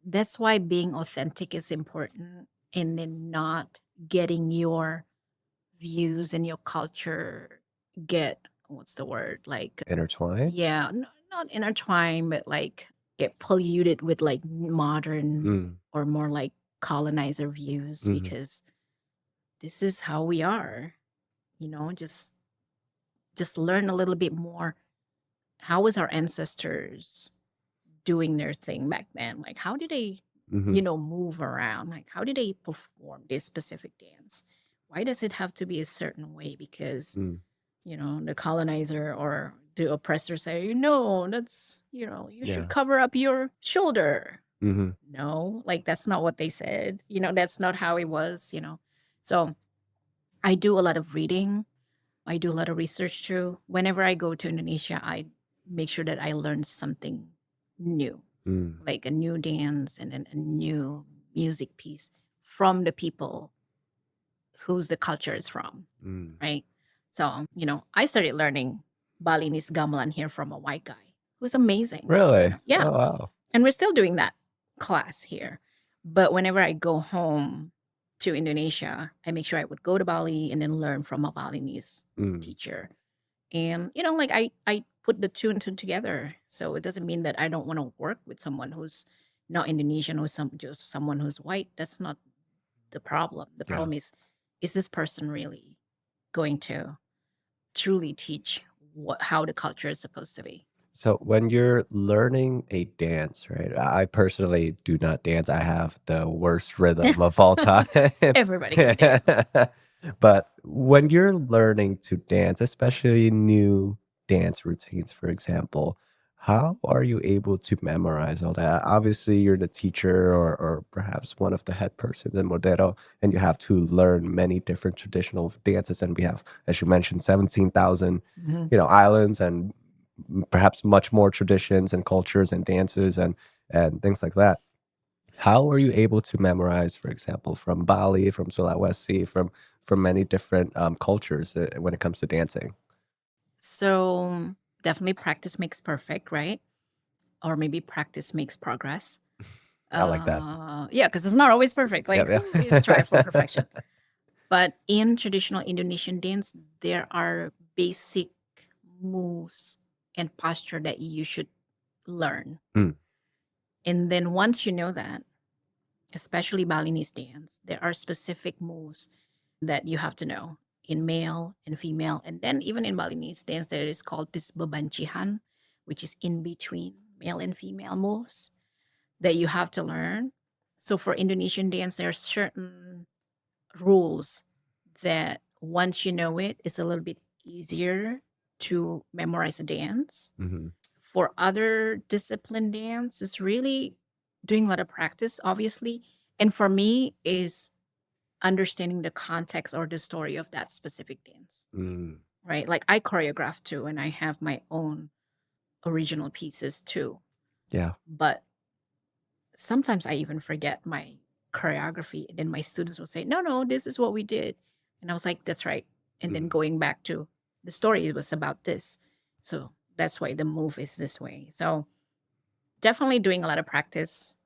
that's why being authentic is important and then not getting your views and your culture get what's the word like Intertwined. yeah not intertwined but like get polluted with like modern Mm. or more like colonizer views Mhm. because this is how we are, just learn a little bit more. How was our ancestors doing their thing back then? Like, how did they, Mhm. move around? Like, how did they perform this specific dance? Why does it have to be a certain way? Because, Mm. the colonizer or the oppressor say, no, that's, you should Yeah. cover up your shoulder. Hmm. No, like that's not what they said. That's not how it was. So I do a lot of reading. I do a lot of research too. Whenever I go to Indonesia, I make sure that I learn something new, Mm. like a new dance and then a new music piece from the people whose the culture is from, Mm. right? So, I started learning Balinese gamelan here from a white guy who's amazing. Really? Yeah. Oh, wow. And we're still doing that class here. But whenever I go home to Indonesia, I make sure I would go to Bali and then learn from a Balinese Mm. teacher. And like I put the two and two together. So it doesn't mean that I don't want to work with someone who's not Indonesian or just someone who's white. That's not the problem. The Yeah. problem is this person really going to truly teach how the culture is supposed to be? So when you're learning a dance, right? I personally do not dance. I have the worst rhythm of all time. Everybody can dance. But when you're learning to dance, especially new dance routines, for example, how are you able to memorize all that? Obviously, you're the teacher or perhaps one of the head persons in Modero, and you have to learn many different traditional dances. And we have, as you mentioned, 17,000, Mhm. islands and perhaps much more traditions and cultures and dances and things like that. How are you able to memorize, for example, from Bali, from Sulawesi, from many different cultures when it comes to dancing? So definitely practice makes perfect, right? Or maybe practice makes progress. I like that. Yeah, because it's not always perfect. Like Yep, who strive for yep. perfection? But in traditional Indonesian dance, there are basic moves and posture that you should learn. Mm. And then once you know that, especially Balinese dance, there are specific moves that you have to know in male and female. And then even in Balinese dance, there is called this bebancihan, which is in between male and female moves that you have to learn. So for Indonesian dance, there are certain rules that once you know it, it's a little bit easier to memorize a dance. Mhm. For other discipline dance, it's really doing a lot of practice, obviously. And for me, is understanding the context or the story of that specific dance, Mm. right? Like I choreograph too, and I have my own original pieces too. Yeah. But sometimes I even forget my choreography. And then my students will say, no, no, this is what we did. And I was like, that's right. And then Mm. going back to the story, it was about this. So that's why the move is this way. So definitely doing a lot of practice.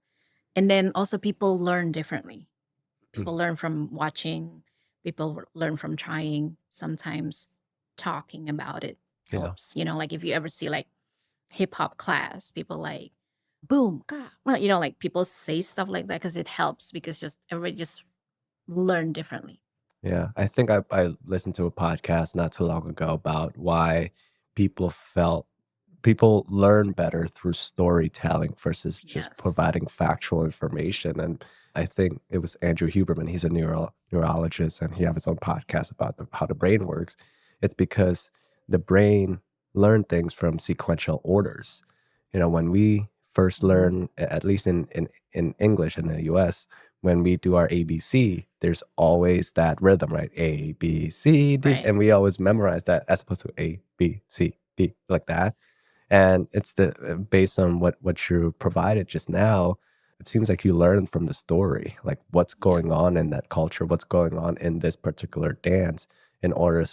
And then also people learn differently. Mm. People learn from watching, people learn from trying. Sometimes talking about it Yeah. helps. Like if you ever see like hip hop class, people like boom, ka. Well, like people say stuff like that because it helps because just everybody just learn differently. Yeah, I think I listened to a podcast not too long ago about why people learn better through storytelling versus just Yes. providing factual information. And I think it was Andrew Huberman. He's a neurologist, and he has his own podcast about how the brain works. It's because the brain learn things from sequential orders. When we first Mhm. learn, at least in English in the US, when we do our ABC, there's always that rhythm, right? A, B, C, D. Right. And we always memorize that as opposed to A, B, C, D, like that. And it's based on what you provided just now, it seems like you learn from the story, like what's Yeah. going on in that culture, what's going on in this particular dance, in order,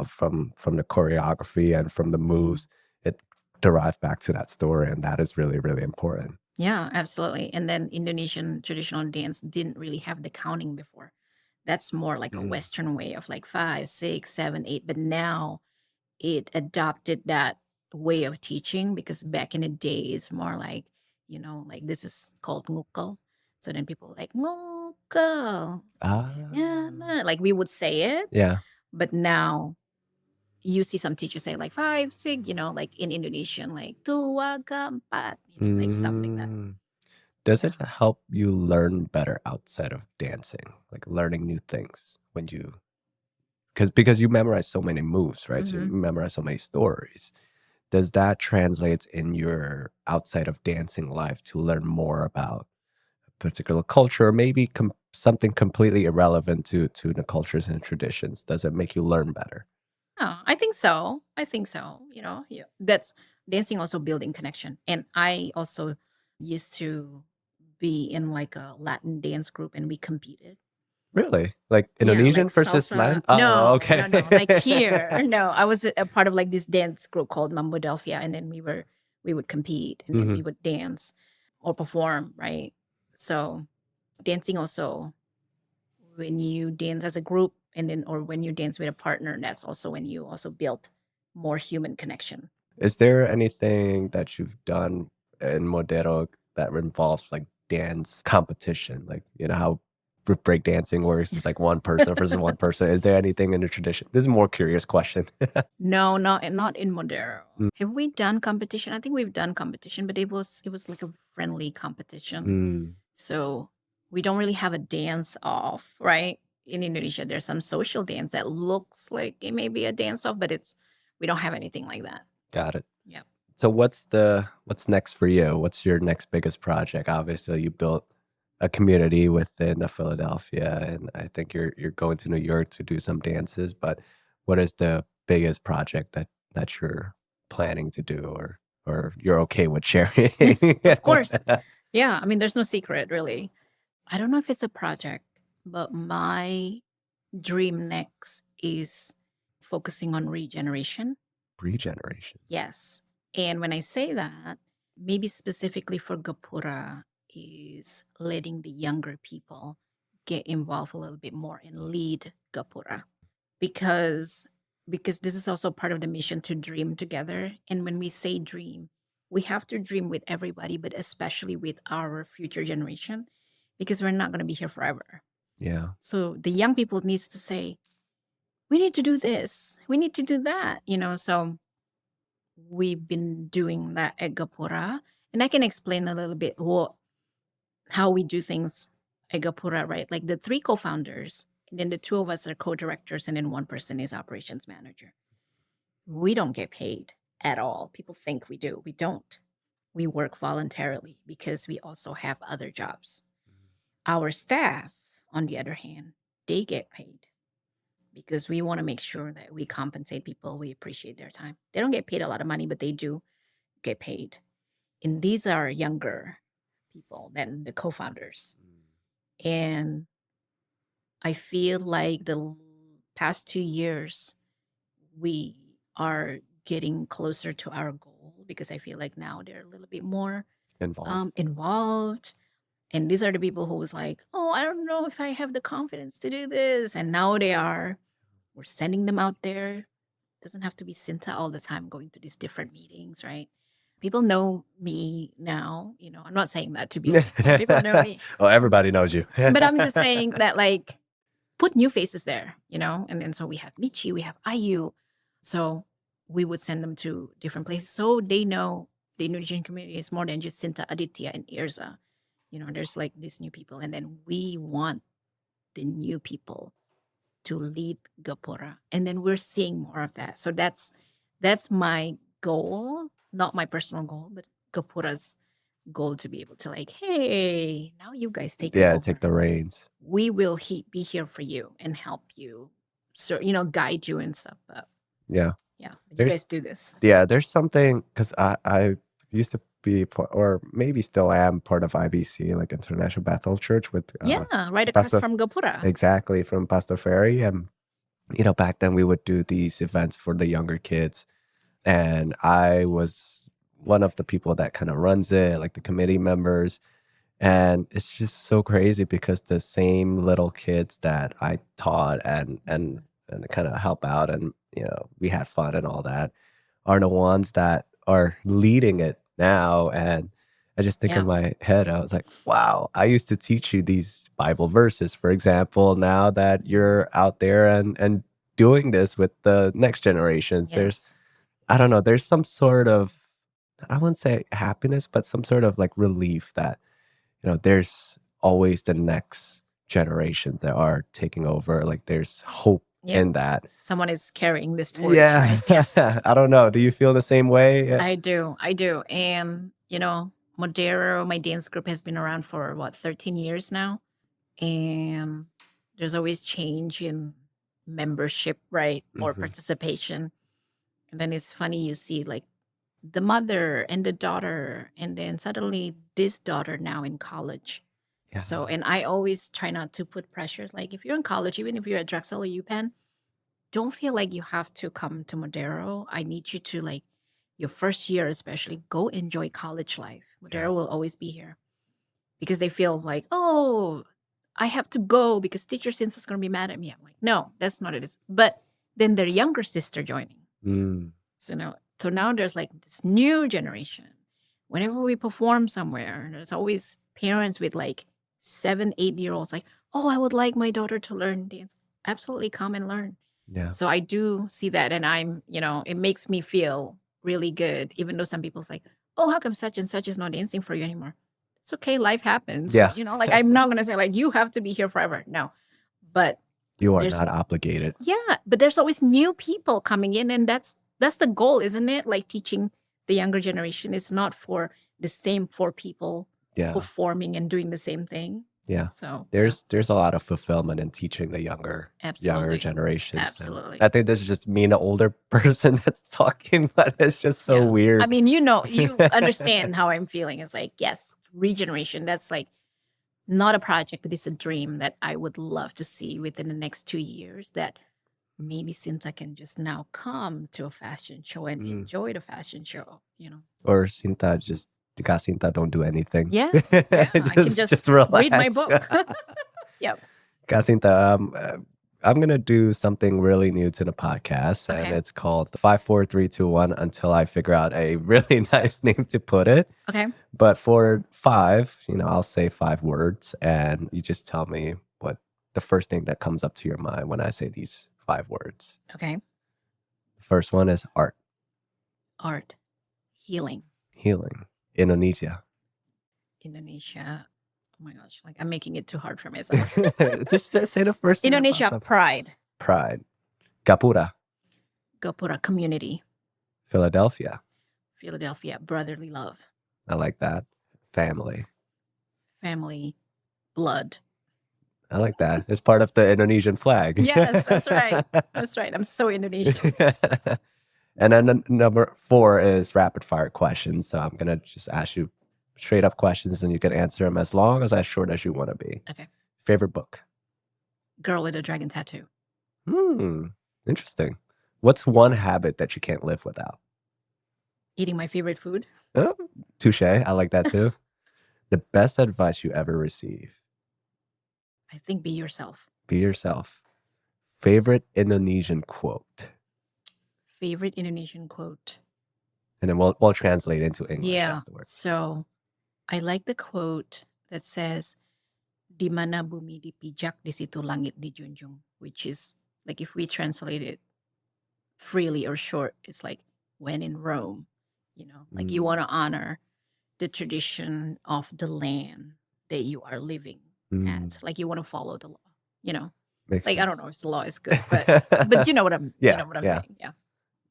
from the choreography and from the Mhm. moves, it derive back to that story, and that is really, really important. Yeah, absolutely. And then Indonesian traditional dance didn't really have the counting before. That's more like a Mm. Western way of like 5, 6, 7, 8. But now it adopted that way of teaching because back in the day it's more like, like this is called ngukal. So then people like ngukal. Ah, Yeah, like we would say it, yeah. but now you see some teachers say like 5, 6, like in Indonesian, like dua ka empat, like stuff like that. Mm. Does Yeah. it help you learn better outside of dancing, like learning new things when because you memorize so many moves, right? So you Hmm. memorize so many stories. does that translate in your outside of dancing life to learn more about a particular culture, or maybe something completely irrelevant to the cultures and traditions? Does it make you learn better? Oh, I think so. I think so. Yeah. That's dancing also building connection. And I also used to be in like a Latin dance group and we competed. Really? Like Yeah, Indonesian like versus salsa. Latin? Oh, No, okay. no, no. Like here. No, I was a part of like this dance group called Mambo Delphia, and then we would compete and then Mhm. we would dance or perform, right? So dancing also, when you dance as a group and then or when you dance with a partner, that's also when you also build more human connection. Is there anything that you've done in Modero that involves like dance competition? Like, you know how break dancing works? It's like one person versus one person. Is there anything in the tradition? This is a more curious question. No, not in Modero. Mm, Have we done competition? I think we've done competition, but it was like a friendly competition. mm, So we don't really have a dance off, right? In Indonesia, there's some social dance that looks like it may be a dance off, but we don't have anything like that. got it. Yeah. So what's next for you? What's your next biggest project? Obviously, you built a community within Philadelphia, and I think you're going to New York to do some dances. But what is the biggest project that you're planning to do, or you're okay with sharing? Of course. Yeah. I mean, there's no secret really. I don't know if it's a project, but my dream next is focusing on regeneration. Regeneration. Yes. And when I say that, maybe specifically for Gapura, is letting the younger people get involved a little bit more and lead Gapura. Because this is also part of the mission to dream together. And when we say dream, we have to dream with everybody, but especially with our future generation, because we're not going to be here forever. Yeah. So the young people needs to say, we need to do this, we need to do that, so we've been doing that at Gapura. And I can explain a little bit how we do things at Gapura, right? Like the three co-founders, and then the two of us are co-directors, and then one person is operations manager. We don't get paid at all. People think we do. We don't. We work voluntarily because we also have other jobs. Our staff, on the other hand, they get paid because we want to make sure that we compensate people. We appreciate their time. They don't get paid a lot of money, but they do get paid. And these are younger people than the co-founders. And I feel like the past 2 years, we are getting closer to our goal because I feel like now they're a little bit more Involved. involved. And these are the people who was like, oh, I don't know if I have the confidence to do this. And now they are. We're sending them out there. Doesn't have to be Sinta all the time going to these different meetings, right? People know me now. I'm not saying that to be like, oh, people know me. Oh, everybody knows you. But I'm just saying that, like, put new faces there, And then so we have Michi, we have Ayu. So we would send them to different places so they know the Indonesian community is more than just Sinta, Aditya, and Irza. There's like these new people. And then we want the new people to lead Gapura. And then we're seeing more of that. So that's my goal, not my personal goal, but Gapura's goal to be able to like, hey, now you guys take it Yeah, over. take the reins. We will be here for you and help you, so guide you and stuff. But Yeah. yeah, you There's guys do this. Yeah, there's something because I used to be or maybe still am part of IBC, like International Bethel Church, with Yeah, right across Pastor, from Gapura. exactly, from Pastor Ferry. And back then we would do these events for the younger kids, and I was one of the people that kind of runs it, like the committee members. And it's just so crazy because the same little kids that I taught and kind of help out, and we had fun and all that, are the ones that are leading it now. And I just think in Yeah. my head, I was like, wow, I used to teach you these Bible verses, for example. Now that you're out there and doing this with the next generations, Yes. I don't know, there's some sort of, I wouldn't say happiness, but some sort of like relief that, there's always the next generations that are taking over. Like there's hope Yeah. in that. Someone is carrying this torch, right? Yes. I don't know. Do you feel the same way? I do. And, Modero, my dance group has been around for 13 years now. And there's always change in membership, right? Or Mhm. participation. And then it's funny, you see like the mother and the daughter, and then suddenly this daughter now in college. Yeah. So, and I always try not to put pressures. Like if you're in college, even if you're at Drexel or UPenn, don't feel like you have to come to Modero. I need you to, like, your first year especially, go enjoy college life. Modero Yeah. will always be here because they feel like, oh, I have to go because teacher Since is going to be mad at me. I'm like, no, that's not it. But then their younger sister joining. Mm. So now there's like this new generation. Whenever we perform somewhere, there's always parents with like 7, 8 year olds like, oh, I would like my daughter to learn dance. Absolutely come and learn. Yeah. So I do see that, and it makes me feel really good, even though some people's like, oh, how come such and such is not dancing for you anymore? It's okay. Life happens. Yeah. Like I'm not going to say like, you have to be here forever. No, but You are there's- not obligated. yeah, but there's always new people coming in, and that's the goal, isn't it? Like teaching the younger generation is not for the same 4 people Yeah. performing and doing the same thing. Yeah. So There's a lot of fulfillment in teaching the younger Absolutely. generations. And Absolutely. I think this is just me and the older person that's talking, but it's just so Yeah. weird. I mean, you understand how I'm feeling. It's like, yes, regeneration. That's like not a project, but it's a dream that I would love to see within the next 2 years, that maybe Sinta can just now come to a fashion show and enjoy the fashion show, Or Sinta Sinta don't do anything. Yeah. I can just relax. read my book. Yep. Sinta, I'm going to do something really new to the podcast, and Okay. it's called 5, 4, 3, 2, 1 until I figure out a really nice name to put it. Okay. But for 5, I'll say 5 words, and you just tell me what the first thing that comes up to your mind when I say these 5 words. Okay. The first one is art. Art. Healing. Healing. Indonesia. Indonesia. Oh my gosh. Like I'm making it too hard for myself. Just say the first thing. Indonesia. Pride. Pride. Gapura. Gapura. Community. Philadelphia. Philadelphia. Brotherly love. I like that. Family. Family. Blood. I like that. It's part of the Indonesian flag. Yes, that's right. That's right. I'm so Indonesian. And then number 4 is rapid fire questions. So I'm going to just ask you straight up questions, and you can answer them as long as short as you want to be. Okay. Favorite book? Girl with a Dragon Tattoo. Interesting. What's one habit that you can't live without? Eating my favorite food. Oh, touche. I like that too. The best advice you ever received? I think be yourself. Be yourself. Favorite Indonesian quote? Favorite Indonesian quote. And then we'll translate into English afterwards. So I like the quote that says, "Di mana bumi dipijak, di situ langit dijunjung," which is like, if we translate it freely or short, it's like, when in Rome, like you want to honor the tradition of the land that you are living at. Like you want to follow the law, Makes like, sense. I don't know if the law is good, but you know what I'm, Yeah, saying. Yeah.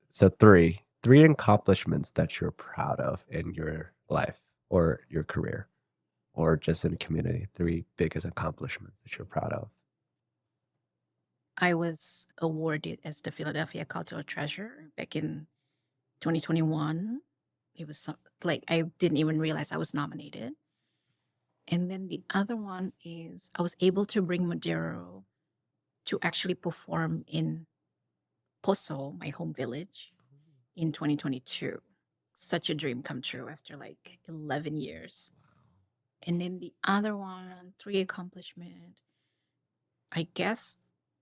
So 3 accomplishments that you're proud of in your life or your career or just in the community. 3 biggest accomplishments that you're proud of. I was awarded as the Philadelphia Cultural Treasure back in 2021. It was like, I didn't even realize I was nominated. And then the other one is I was able to bring Madero to actually perform in Poso, my home village, in 2022. Such a dream come true after like 11 years. And then the other one, 3 accomplishment, I guess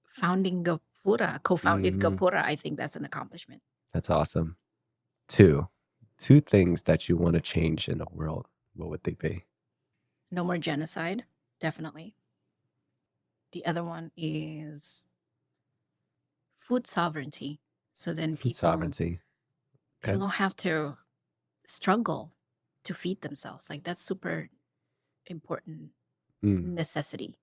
founding Gapura, co-founded Gapura, I think that's an accomplishment. That's awesome. 2 things that you want to change in the world. What would they be? No more genocide, definitely. The other one is food sovereignty. So then Food sovereignty. people don't have to struggle to feed themselves. Like that's super important necessity.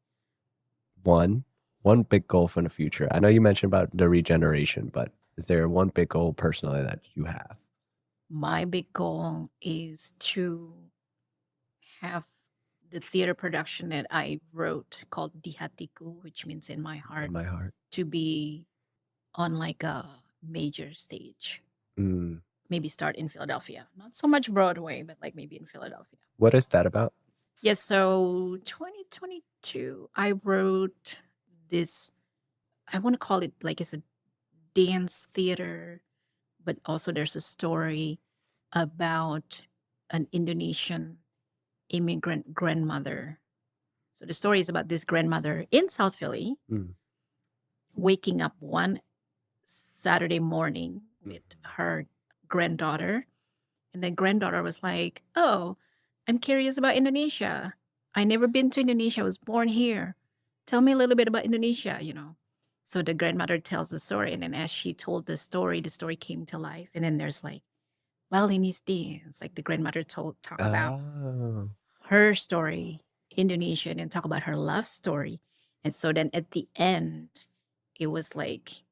1 one big goal for the future? I know you mentioned about the regeneration, but is there one big goal personally that you have? My big goal is to have the theater production that I wrote called Di Hatiku, which means in my heart, In my heart. to be on like a major stage. Mm. Maybe start in Philadelphia. Not so much Broadway, but like maybe in Philadelphia. What is that about? Yes, so 2022, I wrote this, I want to call it like it's a dance theater, but also there's a story about an Indonesian immigrant grandmother. So the story is about this grandmother in South Philly Mm. waking up one Saturday morning with her granddaughter. And the granddaughter was like, "Oh, I'm curious about Indonesia. I never been to Indonesia. I was born here. Tell me a little bit about Indonesia. So the grandmother tells the story. And then as she told the story came to life. And then there's like Balinese dance, like the grandmother talk about Oh. her story, Indonesian, and talk about her love story. And so then at the end, it was like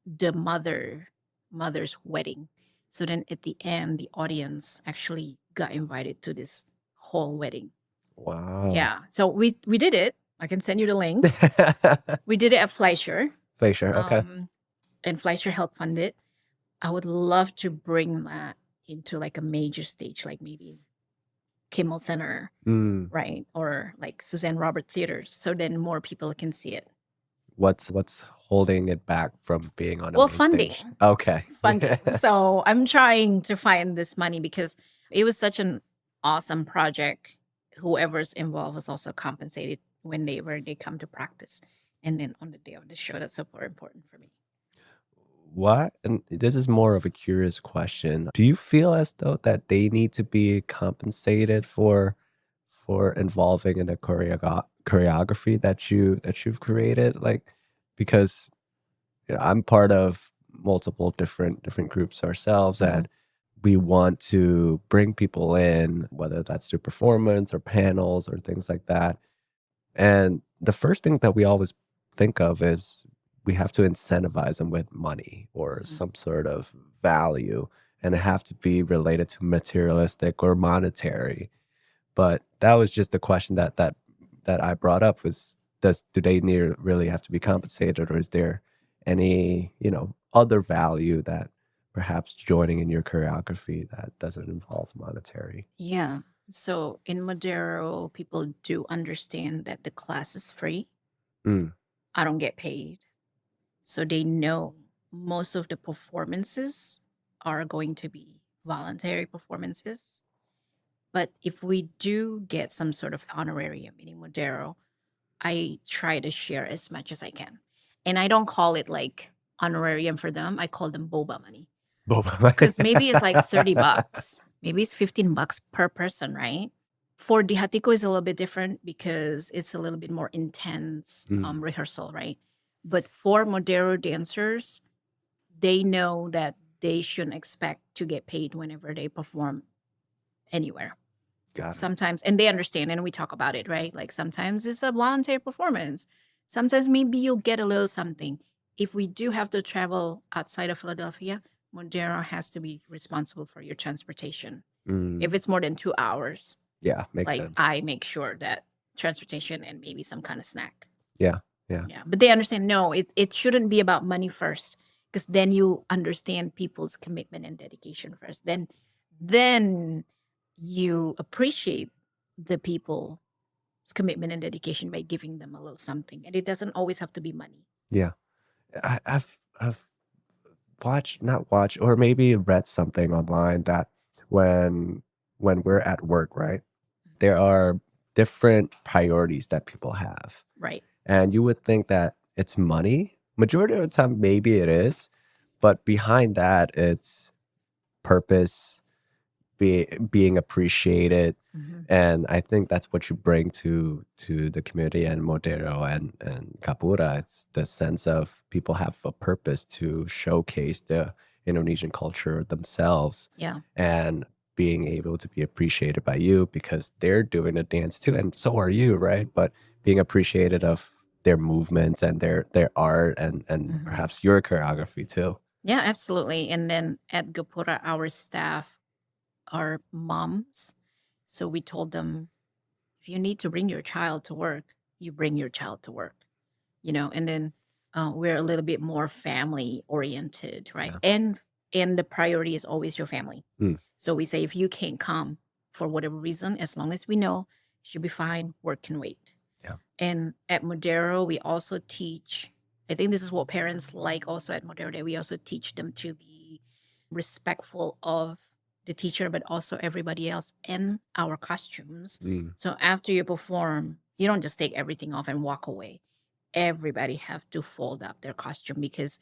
the mother's wedding. So then at the end, the audience actually got invited to this whole wedding. Wow. Yeah. So we did it. I can send you the link. We did it at Fleischer. Fleischer, okay. And Fleischer helped fund it. I would love to bring that into like a major stage, like maybe Kimmel Center, Mm. right? Or like Suzanne Robert Theaters. So then more people can see it. What's holding it back from being on a Well, main funding. stage? Okay. Funding. So I'm trying to find this money because it was such an awesome project. Whoever's involved was also compensated when they come to practice. And then on the day of the show, that's super important for me. What? And this is more of a curious question. Do you feel as though that they need to be compensated for involving in a choreography that you've created? Like, because I'm part of multiple different groups ourselves, and we want to bring people in, whether that's through performance or panels or things like that. And the first thing that we always think of is we have to incentivize them with money or some sort of value, and it have to be related to materialistic or monetary. But that was just the question that I brought up was, do they need really have to be compensated, or is there any, other value that perhaps joining in your choreography that doesn't involve monetary? Yeah. So in Madero, people do understand that the class is free. Mm. I don't get paid. So they know most of the performances are going to be voluntary performances. But if we do get some sort of honorarium in Madero, I try to share as much as I can. And I don't call it like honorarium for them. I call them boba money. Because maybe it's like $30. Maybe it's $15 per person, right? For Di Hatiku is a little bit different because it's a little bit more intense rehearsal, right? But for Modero dancers, they know that they shouldn't expect to get paid whenever they perform anywhere. Got it. Sometimes, and they understand, and we talk about it, right? Like sometimes it's a voluntary performance. Sometimes maybe you'll get a little something. If we do have to travel outside of Philadelphia, Modero has to be responsible for your transportation. If it's more than 2 hours, Yeah, makes like sense. I make sure that transportation and maybe some kind of snack. Yeah. Yeah. But they understand, no, it shouldn't be about money first, because then you understand people's commitment and dedication first. Then you appreciate the people's commitment and dedication by giving them a little something. And it doesn't always have to be money. Yeah. I've not watched, or maybe read something online that when we're at work, right, there are different priorities that people have. Right. And you would think that it's money. Majority of the time, maybe it is. But behind that, it's purpose, being appreciated. And I think that's what you bring to the community and Modero and Gapura. It's the sense of people have a purpose to showcase the Indonesian culture themselves. Yeah. And being able to be appreciated by you because they're doing a dance too, and so are you, right? But being appreciated of their movements and their art and perhaps your choreography too. Yeah, absolutely. And then at Gapura, our staff are moms. So we told them, if you need to bring your child to work, you bring your child to work, and then we're a little bit more family oriented, right? Yeah. And the priority is always your family. Mm. So we say, if you can't come for whatever reason, as long as we know, you'll be fine, work can wait. Yeah. And at Modero, we also teach, I think this is what parents like also at Modero, that we also teach them to be respectful of the teacher, but also everybody else and our costumes. Mm. So after you perform, you don't just take everything off and walk away. Everybody have to fold up their costume because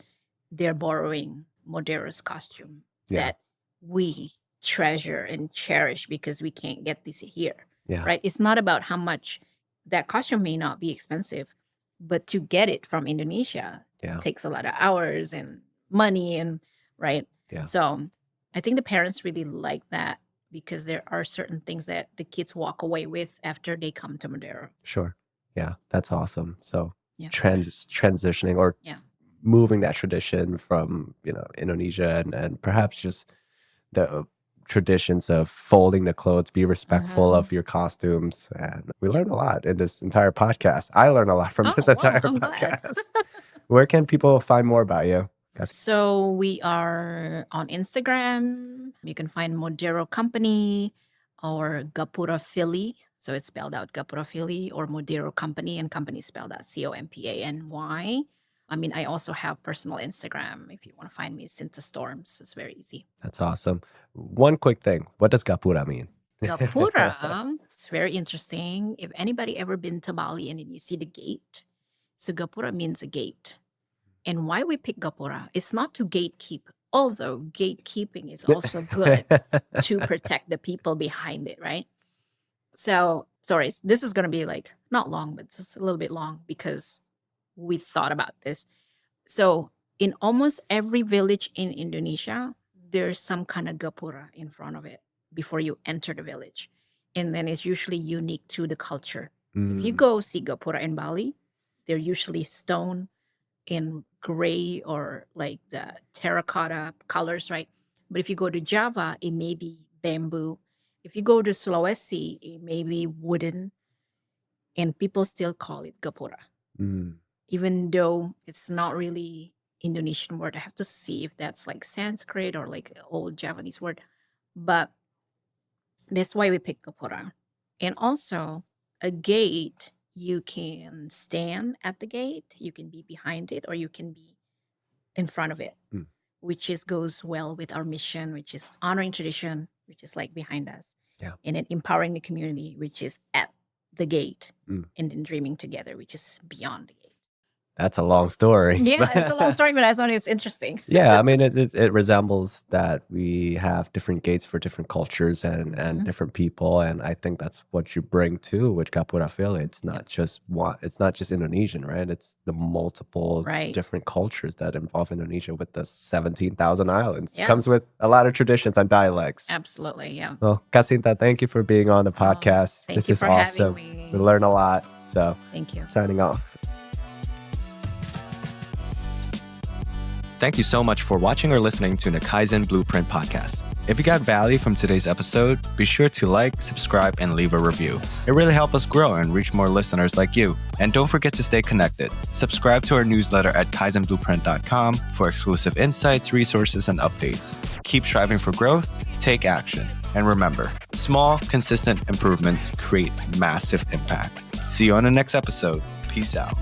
they're borrowing Modero's costume that we treasure and cherish because we can't get this here, right? It's not about how much that costume may not be expensive, but to get it from Indonesia takes a lot of hours and money and right. So I think the parents really like that because there are certain things that the kids walk away with after they come to Modero. Sure. Yeah, that's awesome. So transitioning or moving that tradition from Indonesia and perhaps just the traditions of folding the clothes, be respectful of your costumes. And we learned a lot in this entire podcast. I learned a lot from this entire podcast. Where can people find more about you? So we are on Instagram. You can find Modero Company or Gapura Philly. So it's spelled out Gapura Philly or Modero Company, and company spelled out Company. I mean, I also have personal Instagram. If you want to find me, Sinta Storms. It's very easy. That's awesome. One quick thing. What does Gapura mean? Gapura, it's very interesting. If anybody ever been to Bali and then you see the gate, so Gapura means a gate. And why we pick Gapura is not to gatekeep, although gatekeeping is also good to protect the people behind it, right? So, sorry, this is going to be like not long, but just a little bit long because we thought about this. So, in almost every village in Indonesia, there's some kind of Gapura in front of it before you enter the village. And then it's usually unique to the culture. So, if you go see Gapura in Bali, they're usually stone in gray or like the terracotta colors, right? But if you go to Java, it may be bamboo. If you go to Sulawesi, it may be wooden, and people still call it Gapura. Even though it's not really Indonesian word. I have to see if that's like Sanskrit or like an old Javanese word. But that's why we pick Gapura. And also a gate, you can stand at the gate, you can be behind it, or you can be in front of it, which goes well with our mission, which is honoring tradition, which is like behind us. And then empowering the community, which is at the gate, and then dreaming together, which is beyond the gate. That's a long story. Yeah, it's a long story, but I thought it was interesting. Yeah, I mean, it resembles that we have different gates for different cultures and different people, and I think that's what you bring too with Gapura Philly. It's not just one. It's not just Indonesian, right? It's the multiple different cultures that involve Indonesia with the 17,000 islands. It comes with a lot of traditions and dialects. Absolutely, yeah. Well, Kasinta, thank you for being on the podcast. This is awesome. We learn a lot. So thank you. Signing off. Thank you so much for watching or listening to the Kaizen Blueprint podcast. If you got value from today's episode, be sure to like, subscribe, and leave a review. It really helps us grow and reach more listeners like you. And don't forget to stay connected. Subscribe to our newsletter at kaizenblueprint.com for exclusive insights, resources, and updates. Keep striving for growth, take action. And remember, small, consistent improvements create massive impact. See you on the next episode. Peace out.